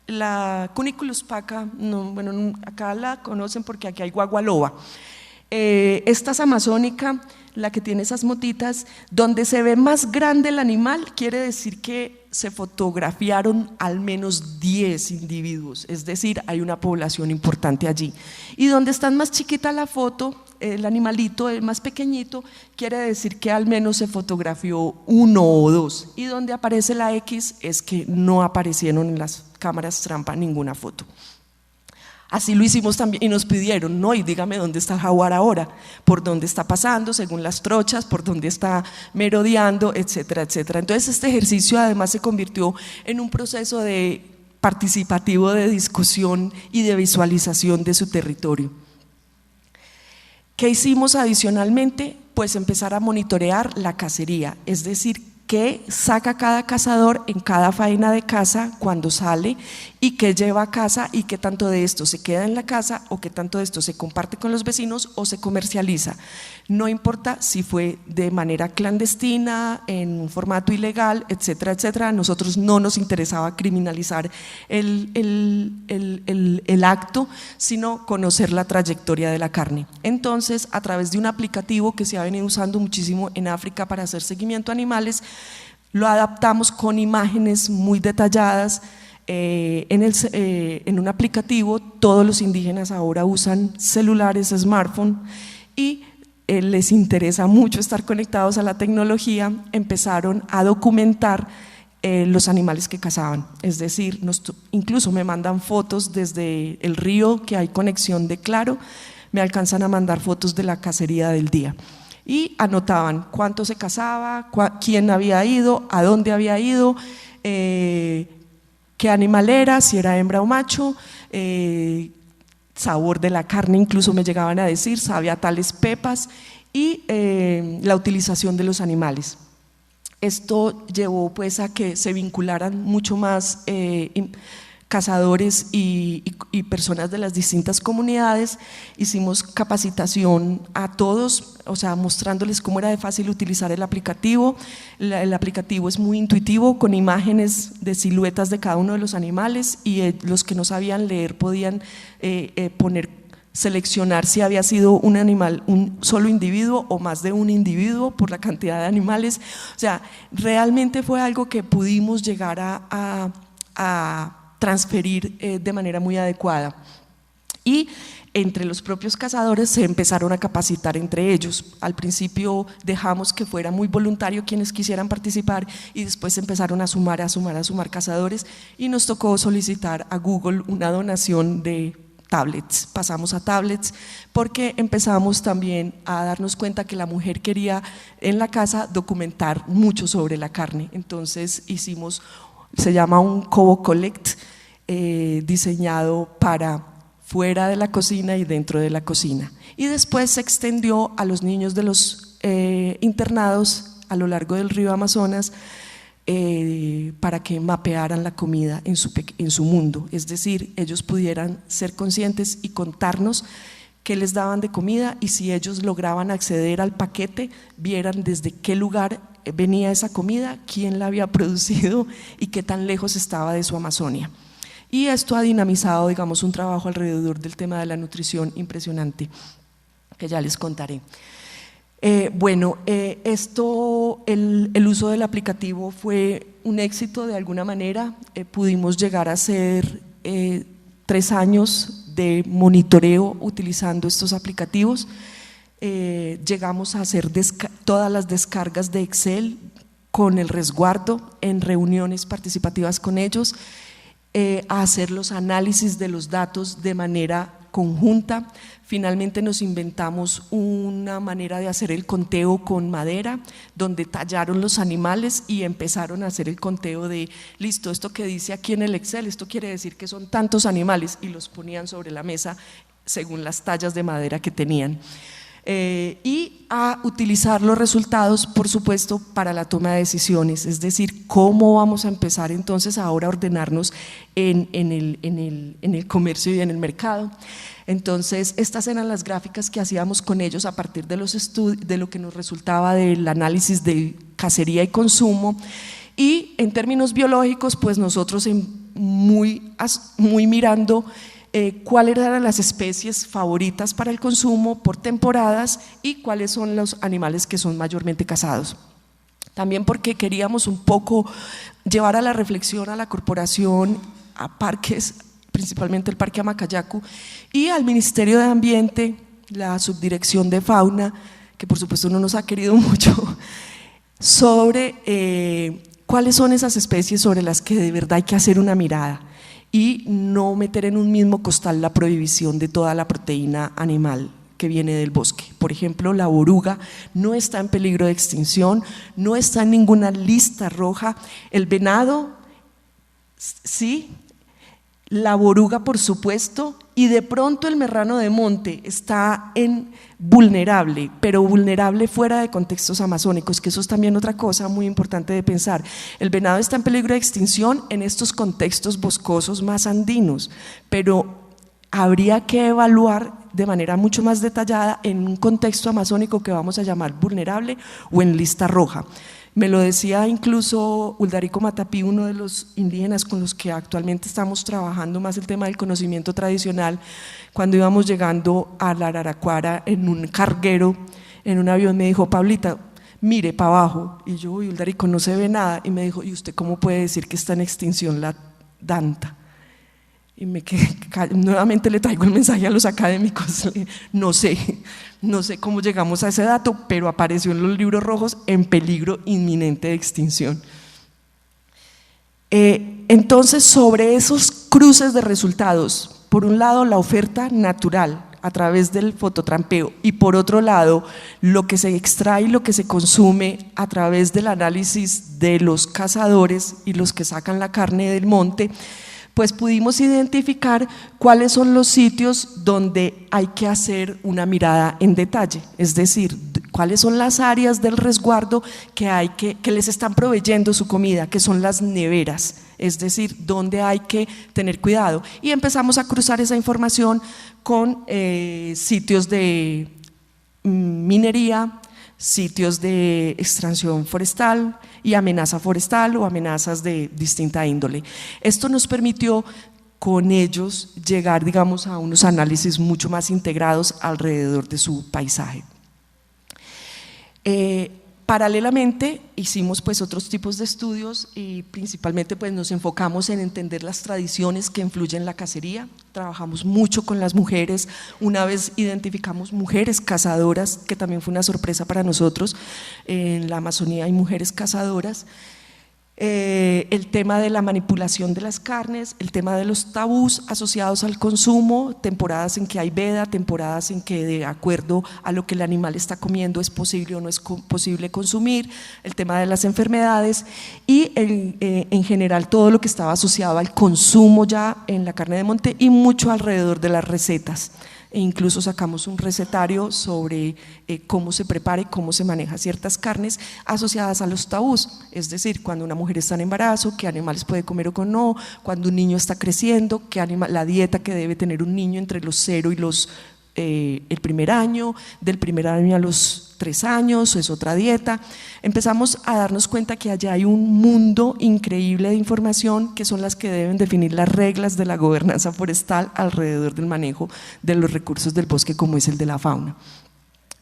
la Cuniculus paca, no, bueno, acá la conocen porque aquí hay guagualoba. Esta es amazónica, la que tiene esas motitas, donde se ve más grande el animal, quiere decir que se fotografiaron al menos 10 individuos, es decir, hay una población importante allí. Y donde está más chiquita la foto, el animalito, el más pequeñito, quiere decir que al menos se fotografió 1 o 2. Y donde aparece la X es que no aparecieron en las cámaras trampa ninguna foto. Así lo hicimos también y nos pidieron, no, y dígame dónde está el jaguar ahora, por dónde está pasando, según las trochas, por dónde está merodeando, etcétera, etcétera. Entonces este ejercicio además se convirtió en un proceso participativo de discusión y de visualización de su territorio. ¿Qué hicimos adicionalmente? Pues empezar a monitorear la cacería, es decir, qué saca cada cazador en cada faena de caza cuando sale y qué lleva a casa y qué tanto de esto se queda en la casa o qué tanto de esto se comparte con los vecinos o se comercializa. No importa si fue de manera clandestina, en un formato ilegal, etcétera, etcétera. A nosotros no nos interesaba criminalizar el acto, sino conocer la trayectoria de la carne. Entonces, a través de un aplicativo que se ha venido usando muchísimo en África para hacer seguimiento a animales, lo adaptamos con imágenes muy detalladas. En un aplicativo, todos los indígenas ahora usan celulares, smartphone, y les interesa mucho estar conectados a la tecnología. Empezaron a documentar los animales que cazaban, es decir, incluso me mandan fotos desde el río, que hay conexión de Claro, me alcanzan a mandar fotos de la cacería del día. Y anotaban cuánto se cazaba, quién había ido, a dónde había ido, qué animal era, si era hembra o macho, sabor de la carne, incluso me llegaban a decir, sabe a tales pepas, y la utilización de los animales. Esto llevó pues a que se vincularan mucho más cazadores y personas de las distintas comunidades. Hicimos capacitación a todos, o sea, mostrándoles cómo era de fácil utilizar el aplicativo. El aplicativo es muy intuitivo, con imágenes de siluetas de cada uno de los animales, y los que no sabían leer podían seleccionar si había sido un animal, un solo individuo o más de un individuo por la cantidad de animales. O sea, realmente fue algo que pudimos llegar a transferir de manera muy adecuada. Y entre los propios cazadores se empezaron a capacitar entre ellos. Al principio dejamos que fuera muy voluntario quienes quisieran participar, y después empezaron a sumar cazadores, y nos tocó solicitar a Google una donación de tablets. Pasamos a tablets porque empezamos también a darnos cuenta que la mujer quería en la casa documentar mucho sobre la carne. Entonces se llama un Kobo Collect, diseñado para fuera de la cocina y dentro de la cocina, y después se extendió a los niños de los internados a lo largo del río Amazonas, para que mapearan la comida en su mundo, es decir, ellos pudieran ser conscientes y contarnos qué les daban de comida, y si ellos lograban acceder al paquete, vieran desde qué lugar venía esa comida, quién la había producido y qué tan lejos estaba de su Amazonia. Y esto ha dinamizado, digamos, un trabajo alrededor del tema de la nutrición impresionante, que ya les contaré. El uso del aplicativo fue un éxito de alguna manera. Pudimos llegar a hacer 3 años de monitoreo utilizando estos aplicativos. Llegamos a hacer todas las descargas de Excel con el resguardo en reuniones participativas con ellos, a hacer los análisis de los datos de manera conjunta. Finalmente nos inventamos una manera de hacer el conteo con madera, donde tallaron los animales y empezaron a hacer el conteo de, listo, esto que dice aquí en el Excel, esto quiere decir que son tantos animales, y los ponían sobre la mesa según las tallas de madera que tenían. Y a utilizar los resultados, por supuesto, para la toma de decisiones, es decir, cómo vamos a empezar entonces ahora a ordenarnos en el comercio y en el mercado. Entonces, estas eran las gráficas que hacíamos con ellos a partir de lo que nos resultaba del análisis de cacería y consumo. Y en términos biológicos, pues nosotros muy mirando cuáles eran las especies favoritas para el consumo por temporadas y cuáles son los animales que son mayormente cazados. También porque queríamos un poco llevar a la reflexión a la corporación, a parques, principalmente el Parque Amacayacu, y al Ministerio de Ambiente, la Subdirección de Fauna, que por supuesto no nos ha querido mucho, sobre cuáles son esas especies sobre las que de verdad hay que hacer una mirada y no meter en un mismo costal la prohibición de toda la proteína animal que viene del bosque. Por ejemplo, la boruga no está en peligro de extinción, no está en ninguna lista roja. El venado, sí, la boruga por supuesto, y de pronto el marrano de monte está vulnerable, pero vulnerable fuera de contextos amazónicos, que eso es también otra cosa muy importante de pensar. El venado está en peligro de extinción en estos contextos boscosos más andinos, pero habría que evaluar de manera mucho más detallada en un contexto amazónico que vamos a llamar vulnerable o en lista roja. Me lo decía incluso Uldarico Matapí, uno de los indígenas con los que actualmente estamos trabajando más el tema del conocimiento tradicional, cuando íbamos llegando a la Araraquara en un carguero, en un avión, me dijo: Pablita, mire para abajo. Y yo: uy, Uldarico, no se ve nada. Y me dijo: ¿y usted cómo puede decir que está en extinción la danta? Y me quedé, nuevamente le traigo el mensaje a los académicos, no sé cómo llegamos a ese dato, pero apareció en los libros rojos en peligro inminente de extinción. Entonces, sobre esos cruces de resultados, por un lado la oferta natural a través del fototrampeo y por otro lado lo que se extrae y lo que se consume a través del análisis de los cazadores y los que sacan la carne del monte, pues pudimos identificar cuáles son los sitios donde hay que hacer una mirada en detalle, es decir, cuáles son las áreas del resguardo que les están proveyendo su comida, que son las neveras, es decir, donde hay que tener cuidado. Y empezamos a cruzar esa información con sitios de minería, sitios de extracción forestal y amenaza forestal o amenazas de distinta índole. Esto nos permitió con ellos llegar, digamos, a unos análisis mucho más integrados alrededor de su paisaje. Paralelamente hicimos pues otros tipos de estudios y principalmente pues nos enfocamos en entender las tradiciones que influyen en la cacería. Trabajamos mucho con las mujeres, una vez identificamos mujeres cazadoras, que también fue una sorpresa para nosotros. En la Amazonía hay mujeres cazadoras. El tema de la manipulación de las carnes, el tema de los tabús asociados al consumo, temporadas en que hay veda, temporadas en que de acuerdo a lo que el animal está comiendo es posible o no es posible consumir, el tema de las enfermedades y en general todo lo que estaba asociado al consumo ya en la carne de monte y mucho alrededor de las recetas. E incluso sacamos un recetario sobre cómo se prepara y cómo se maneja ciertas carnes asociadas a los tabús, es decir, cuando una mujer está en embarazo, qué animales puede comer o no, cuando un niño está creciendo, la dieta que debe tener un niño entre los 0 y el primer año, del primer año a los 3 años, es otra dieta. Empezamos a darnos cuenta que allá hay un mundo increíble de información que son las que deben definir las reglas de la gobernanza forestal alrededor del manejo de los recursos del bosque, como es el de la fauna.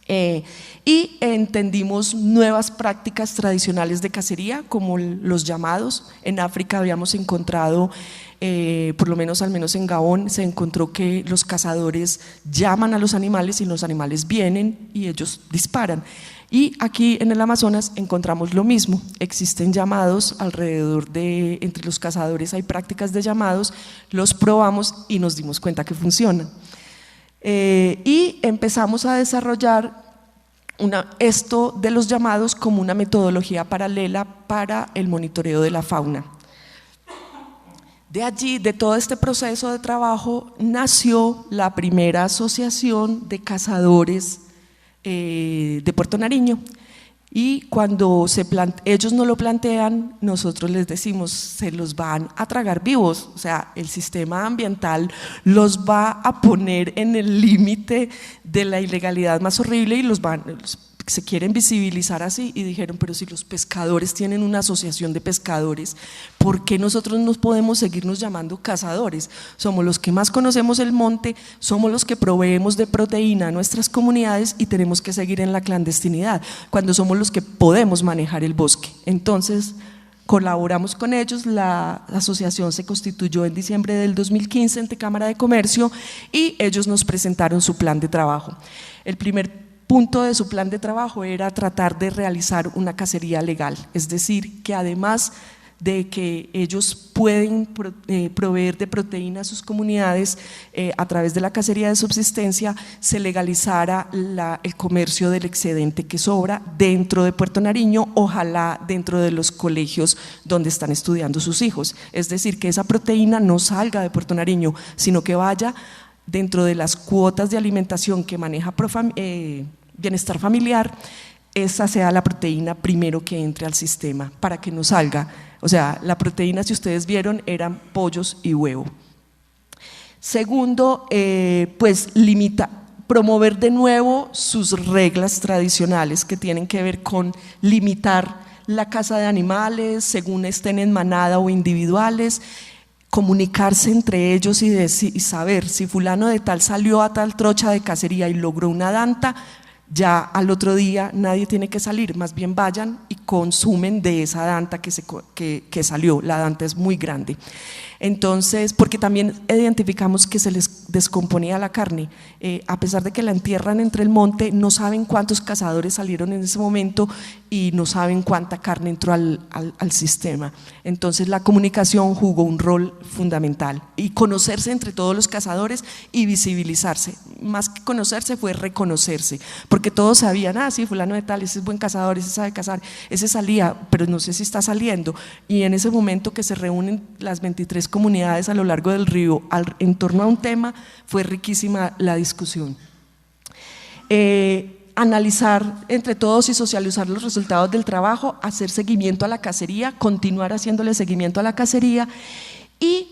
Y entendimos nuevas prácticas tradicionales de cacería como los llamados. En África habíamos encontrado, por lo menos al menos en Gabón, se encontró que los cazadores llaman a los animales y los animales vienen y ellos disparan. Y aquí en el Amazonas encontramos lo mismo, existen llamados alrededor entre los cazadores hay prácticas de llamados, los probamos y nos dimos cuenta que funcionan. Y empezamos a desarrollar esto de los llamados como una metodología paralela para el monitoreo de la fauna. De allí, de todo este proceso de trabajo, nació la primera asociación de cazadores de Puerto Nariño. Y cuando ellos no lo plantean, nosotros les decimos, se los van a tragar vivos, o sea, el sistema ambiental los va a poner en el límite de la ilegalidad más horrible y se quieren visibilizar así. Y dijeron, pero si los pescadores tienen una asociación de pescadores, ¿por qué nosotros no podemos seguirnos llamando cazadores? Somos los que más conocemos el monte, somos los que proveemos de proteína a nuestras comunidades y tenemos que seguir en la clandestinidad, cuando somos los que podemos manejar el bosque. Entonces colaboramos con ellos, la asociación se constituyó en diciembre del 2015 ante Cámara de Comercio y ellos nos presentaron su plan de trabajo. El primer punto de su plan de trabajo era tratar de realizar una cacería legal, es decir, que además de que ellos pueden proveer de proteína a sus comunidades a través de la cacería de subsistencia, se legalizara el comercio del excedente que sobra dentro de Puerto Nariño, ojalá dentro de los colegios donde están estudiando sus hijos, es decir, que esa proteína no salga de Puerto Nariño, sino que vaya dentro de las cuotas de alimentación que maneja Bienestar Familiar, esa sea la proteína primero que entre al sistema para que no salga. O sea, la proteína, si ustedes vieron, eran pollos y huevo. Segundo, pues promover de nuevo sus reglas tradicionales que tienen que ver con limitar la caza de animales según estén en manada o individuales, comunicarse entre ellos y saber si fulano de tal salió a tal trocha de cacería y logró una danta, ya al otro día nadie tiene que salir, más bien vayan y consumen de esa danta que salió. La danta es muy grande. Entonces, porque también identificamos que se les descomponía la carne, a pesar de que la entierran entre el monte, no saben cuántos cazadores salieron en ese momento y no saben cuánta carne entró al sistema. Entonces la comunicación jugó un rol fundamental y conocerse entre todos los cazadores y visibilizarse, más que conocerse fue reconocerse, porque todos sabían, sí, fulano de tal, ese es buen cazador, ese sabe cazar, ese salía, pero no sé si está saliendo. Y en ese momento que se reúnen las 23 comunidades a lo largo del río en torno a un tema, fue riquísima la discusión. Analizar entre todos y socializar los resultados del trabajo, hacer seguimiento a la cacería, continuar haciéndole seguimiento a la cacería, y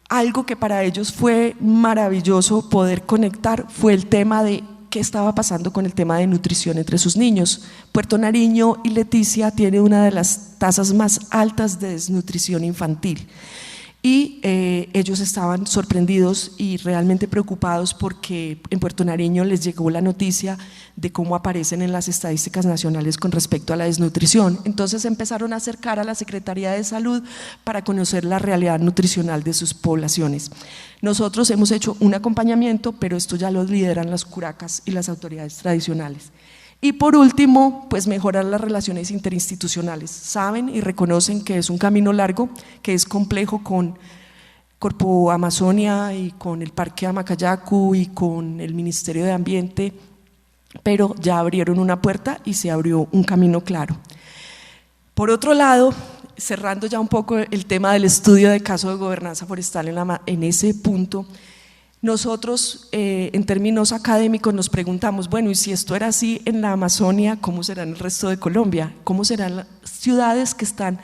algo que para ellos fue maravilloso poder conectar fue el tema de qué estaba pasando con el tema de nutrición entre sus niños. Puerto Nariño y Leticia tiene una de las tasas más altas de desnutrición infantil. Y ellos estaban sorprendidos y realmente preocupados porque en Puerto Nariño les llegó la noticia de cómo aparecen en las estadísticas nacionales con respecto a la desnutrición. Entonces empezaron a acercar a la Secretaría de Salud para conocer la realidad nutricional de sus poblaciones. Nosotros hemos hecho un acompañamiento, pero esto ya lo lideran las curacas y las autoridades tradicionales. Y por último, pues mejorar las relaciones interinstitucionales. Saben y reconocen que es un camino largo, que es complejo con Corpo Amazonia y con el Parque Amacayacu y con el Ministerio de Ambiente, pero ya abrieron una puerta y se abrió un camino claro. Por otro lado, cerrando ya un poco el tema del estudio de caso de gobernanza forestal en ese punto, nosotros en términos académicos nos preguntamos, bueno, y si esto era así en la Amazonia, ¿cómo será en el resto de Colombia? ¿Cómo serán las ciudades que están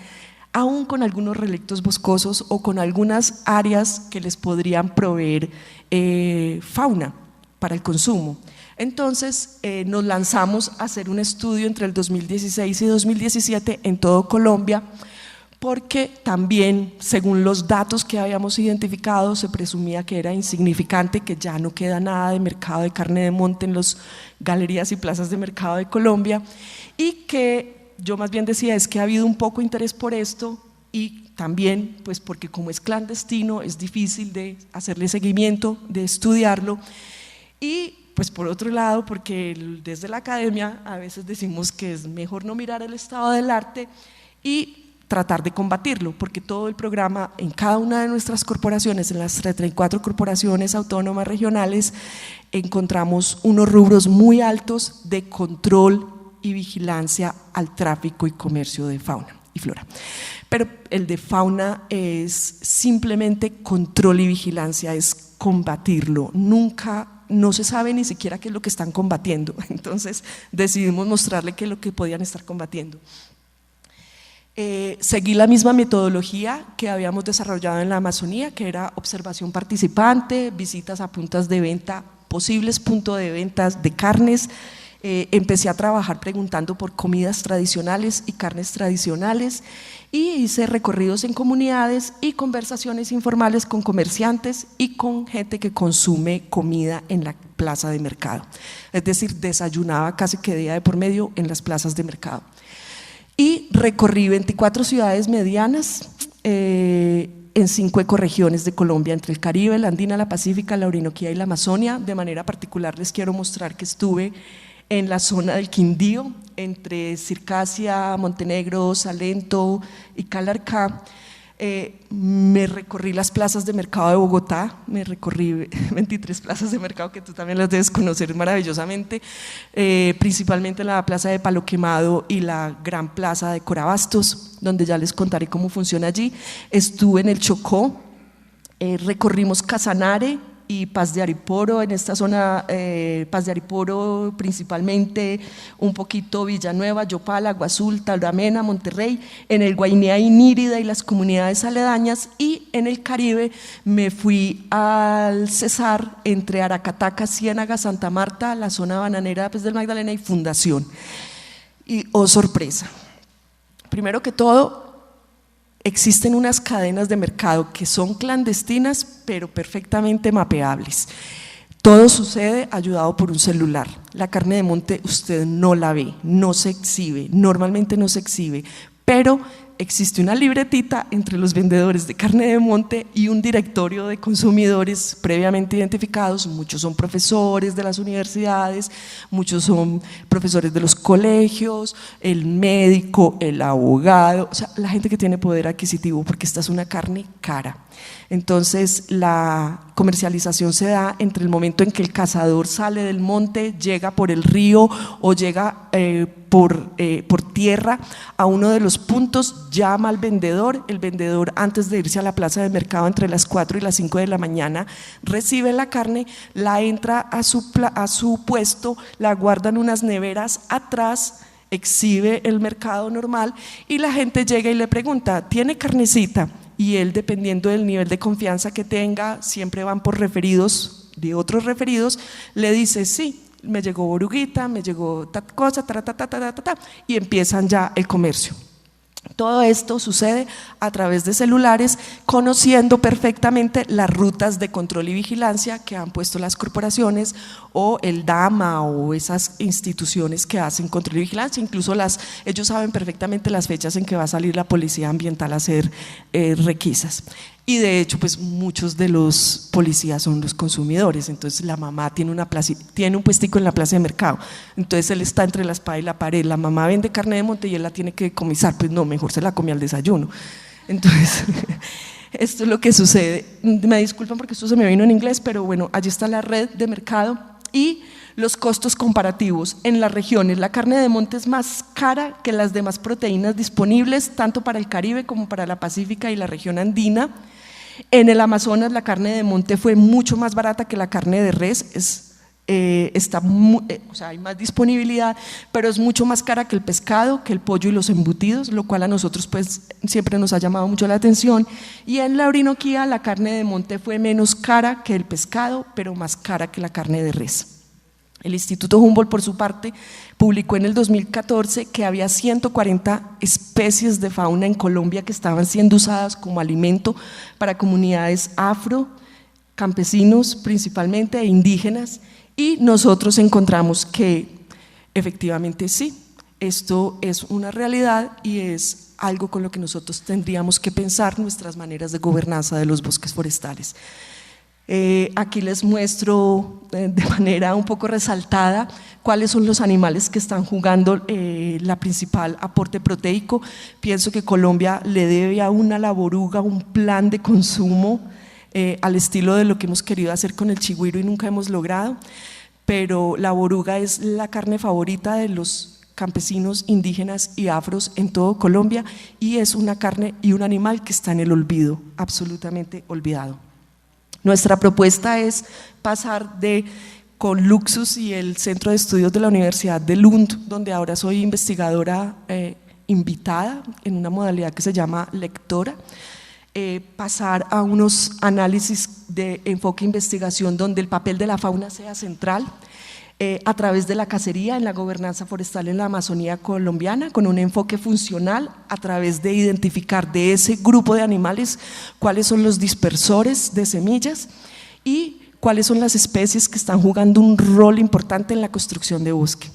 aún con algunos relictos boscosos o con algunas áreas que les podrían proveer fauna para el consumo? Entonces nos lanzamos a hacer un estudio entre el 2016 y 2017 en todo Colombia, porque también, según los datos que habíamos identificado, se presumía que era insignificante, que ya no queda nada de mercado de carne de monte en las galerías y plazas de mercado de Colombia, y que yo más bien decía es que ha habido un poco interés por esto, y también pues porque como es clandestino es difícil de hacerle seguimiento, de estudiarlo, y pues por otro lado porque desde la academia a veces decimos que es mejor no mirar el estado del arte y tratar de combatirlo, porque todo el programa en cada una de nuestras corporaciones, en las 34 corporaciones autónomas regionales, encontramos unos rubros muy altos de control y vigilancia al tráfico y comercio de fauna y flora. Pero el de fauna es simplemente control y vigilancia, es combatirlo, no se sabe ni siquiera qué es lo que están combatiendo, entonces decidimos mostrarle qué es lo que podían estar combatiendo. Seguí la misma metodología que habíamos desarrollado en la Amazonía, que era observación participante, visitas a puntas de venta, posibles puntos de ventas de carnes. Empecé a trabajar preguntando por comidas tradicionales y carnes tradicionales y hice recorridos en comunidades y conversaciones informales con comerciantes y con gente que consume comida en la plaza de mercado. Es decir, desayunaba casi que día de por medio en las plazas de mercado. Y recorrí 24 ciudades medianas en 5 ecorregiones de Colombia, entre el Caribe, la Andina, la Pacífica, la Orinoquía y la Amazonia. De manera particular les quiero mostrar que estuve en la zona del Quindío, entre Circasia, Montenegro, Salento y Calarcá. Me recorrí las plazas de mercado de Bogotá, me recorrí 23 plazas de mercado que tú también las debes conocer maravillosamente, principalmente la plaza de Palo Quemado y la gran plaza de Corabastos, donde ya les contaré cómo funciona allí. Estuve en el Chocó, recorrimos Casanare y Paz de Ariporo, en esta zona, Paz de Ariporo principalmente, un poquito Villanueva, Yopal, Agua Azul, Tauramena, Monterrey, en el Guainía y Nírida y las comunidades aledañas, y en el Caribe me fui al Cesar entre Aracataca, Ciénaga, Santa Marta, la zona bananera pues, del Magdalena y Fundación. Y oh sorpresa, primero que todo, existen unas cadenas de mercado que son clandestinas, pero perfectamente mapeables. Todo sucede ayudado por un celular. La carne de monte usted no la ve, no se exhibe, normalmente no se exhibe, pero existe una libretita entre los vendedores de carne de monte y un directorio de consumidores previamente identificados. Muchos son profesores de las universidades, muchos son profesores de los colegios, el médico, el abogado, o sea, la gente que tiene poder adquisitivo, porque esta es una carne cara. Entonces la comercialización se da entre el momento en que el cazador sale del monte, llega por el río o llega por tierra a uno de los puntos, llama al vendedor, el vendedor antes de irse a la plaza de mercado entre las 4 y las 5 de la mañana recibe la carne, la entra a su puesto, la guarda en unas neveras atrás, exhibe el mercado normal y la gente llega y le pregunta, ¿tiene carnecita? Y él, dependiendo del nivel de confianza que tenga, siempre van por referidos de otros referidos, le dice sí, me llegó boruguita, me llegó tal cosa, y empiezan ya el comercio. Todo esto sucede a través de celulares, conociendo perfectamente las rutas de control y vigilancia que han puesto las corporaciones o el DAMA o esas instituciones que hacen control y vigilancia. Incluso ellos saben perfectamente las fechas en que va a salir la policía ambiental a hacer requisas. Y de hecho, pues muchos de los policías son los consumidores. Entonces la mamá tiene un puestico en la plaza de mercado, entonces él está entre la espada y la pared, la mamá vende carne de monte y él la tiene que decomisar, pues no, mejor se la come al desayuno. Entonces esto es lo que sucede. Me disculpan porque esto se me vino en inglés, pero bueno, allí está la red de mercado y los costos comparativos en las regiones. La carne de monte es más cara que las demás proteínas disponibles, tanto para el Caribe como para la Pacífica y la región andina. En el Amazonas la carne de monte fue mucho más barata que la carne de res, o sea, hay más disponibilidad, pero es mucho más cara que el pescado, que el pollo y los embutidos, lo cual a nosotros pues siempre nos ha llamado mucho la atención. Y en la Orinoquía la carne de monte fue menos cara que el pescado, pero más cara que la carne de res. El Instituto Humboldt, por su parte, publicó en el 2014 que había 140 especies de fauna en Colombia que estaban siendo usadas como alimento para comunidades afro, campesinos principalmente e indígenas, y nosotros encontramos que efectivamente sí, esto es una realidad y es algo con lo que nosotros tendríamos que pensar nuestras maneras de gobernanza de los bosques forestales. Aquí les muestro de manera un poco resaltada cuáles son los animales que están jugando la principal aporte proteico. Pienso que Colombia le debe a la boruga un plan de consumo al estilo de lo que hemos querido hacer con el chigüiro y nunca hemos logrado, pero la boruga es la carne favorita de los campesinos, indígenas y afros en todo Colombia y es una carne y un animal que está en el olvido, absolutamente olvidado. Nuestra propuesta es pasar con Luxus y el Centro de Estudios de la Universidad de Lund, donde ahora soy investigadora invitada en una modalidad que se llama lectora, pasar a unos análisis de enfoque investigación donde el papel de la fauna sea central, a través de la cacería en la gobernanza forestal en la Amazonía colombiana, con un enfoque funcional a través de identificar de ese grupo de animales cuáles son los dispersores de semillas y cuáles son las especies que están jugando un rol importante en la construcción de bosque.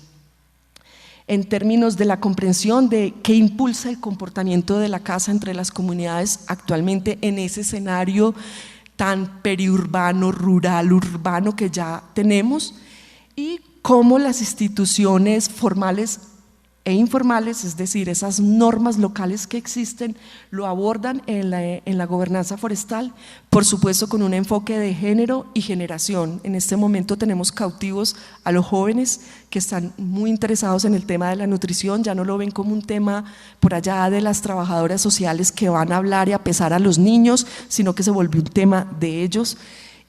En términos de la comprensión de qué impulsa el comportamiento de la caza entre las comunidades actualmente en ese escenario tan periurbano, rural, urbano que ya tenemos, y cómo las instituciones formales e informales, es decir, esas normas locales que existen, lo abordan en la gobernanza forestal, por supuesto con un enfoque de género y generación. En este momento tenemos cautivos a los jóvenes que están muy interesados en el tema de la nutrición, ya no lo ven como un tema por allá de las trabajadoras sociales que van a hablar y a pesar a los niños, sino que se volvió un tema de ellos.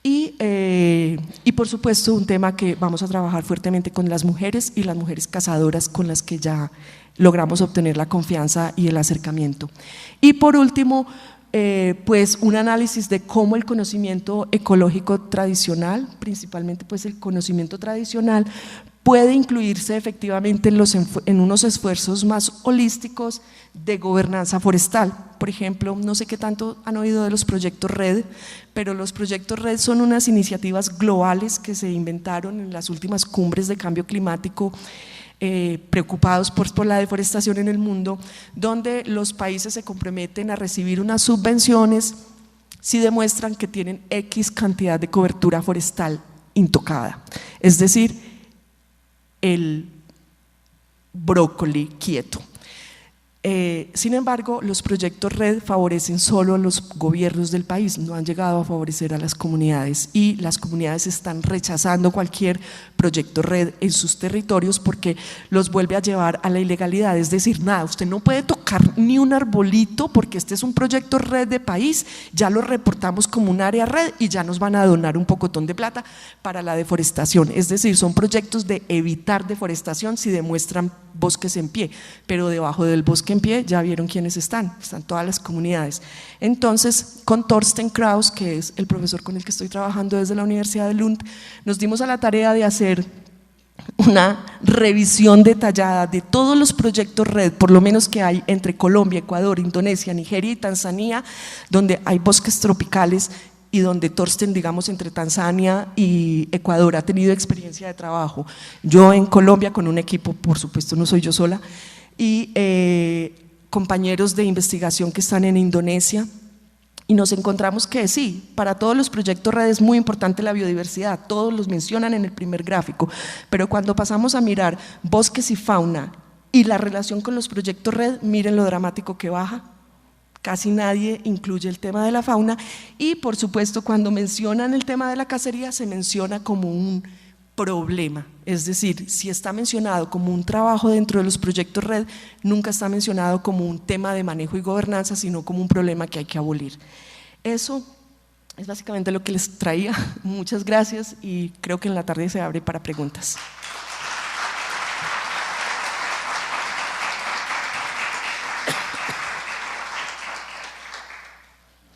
Y por supuesto un tema que vamos a trabajar fuertemente con las mujeres y las mujeres cazadoras con las que ya logramos obtener la confianza y el acercamiento. Y por último, pues un análisis de cómo el conocimiento ecológico tradicional, principalmente pues el conocimiento tradicional, puede incluirse efectivamente en unos esfuerzos más holísticos de gobernanza forestal. Por ejemplo, no sé qué tanto han oído de los proyectos RED, pero los proyectos RED son unas iniciativas globales que se inventaron en las últimas cumbres de cambio climático, preocupados por la deforestación en el mundo, donde los países se comprometen a recibir unas subvenciones si demuestran que tienen X cantidad de cobertura forestal intocada, es decir, el brócoli quieto. Sin embargo, los proyectos RED favorecen solo a los gobiernos del país, no han llegado a favorecer a las comunidades, y las comunidades están rechazando cualquier proyecto RED en sus territorios porque los vuelve a llevar a la ilegalidad. Es decir, nada, usted no puede tocar ni un arbolito porque este es un proyecto RED de país, ya lo reportamos como un área RED y ya nos van a donar un pocotón de plata para la deforestación. Es decir, son proyectos de evitar deforestación si demuestran bosques en pie, pero debajo del bosque en pie ya vieron quiénes están todas las comunidades. Entonces, con Thorsten Kraus, que es el profesor con el que estoy trabajando desde la Universidad de Lund, nos dimos a la tarea de hacer una revisión detallada de todos los proyectos RED, por lo menos que hay entre Colombia, Ecuador, Indonesia, Nigeria y Tanzania, donde hay bosques tropicales y donde Thorsten, digamos, entre Tanzania y Ecuador ha tenido experiencia de trabajo. Yo en Colombia con un equipo, por supuesto no soy yo sola, y compañeros de investigación que están en Indonesia, y nos encontramos que sí, para todos los proyectos RED es muy importante la biodiversidad, todos los mencionan en el primer gráfico, pero cuando pasamos a mirar bosques y fauna y la relación con los proyectos RED, miren lo dramático que baja. Casi nadie incluye el tema de la fauna, y por supuesto cuando mencionan el tema de la cacería se menciona como un problema, es decir, si está mencionado como un trabajo dentro de los proyectos RED, nunca está mencionado como un tema de manejo y gobernanza, sino como un problema que hay que abolir. Eso es básicamente lo que les traía. Muchas gracias y creo que en la tarde se abre para preguntas.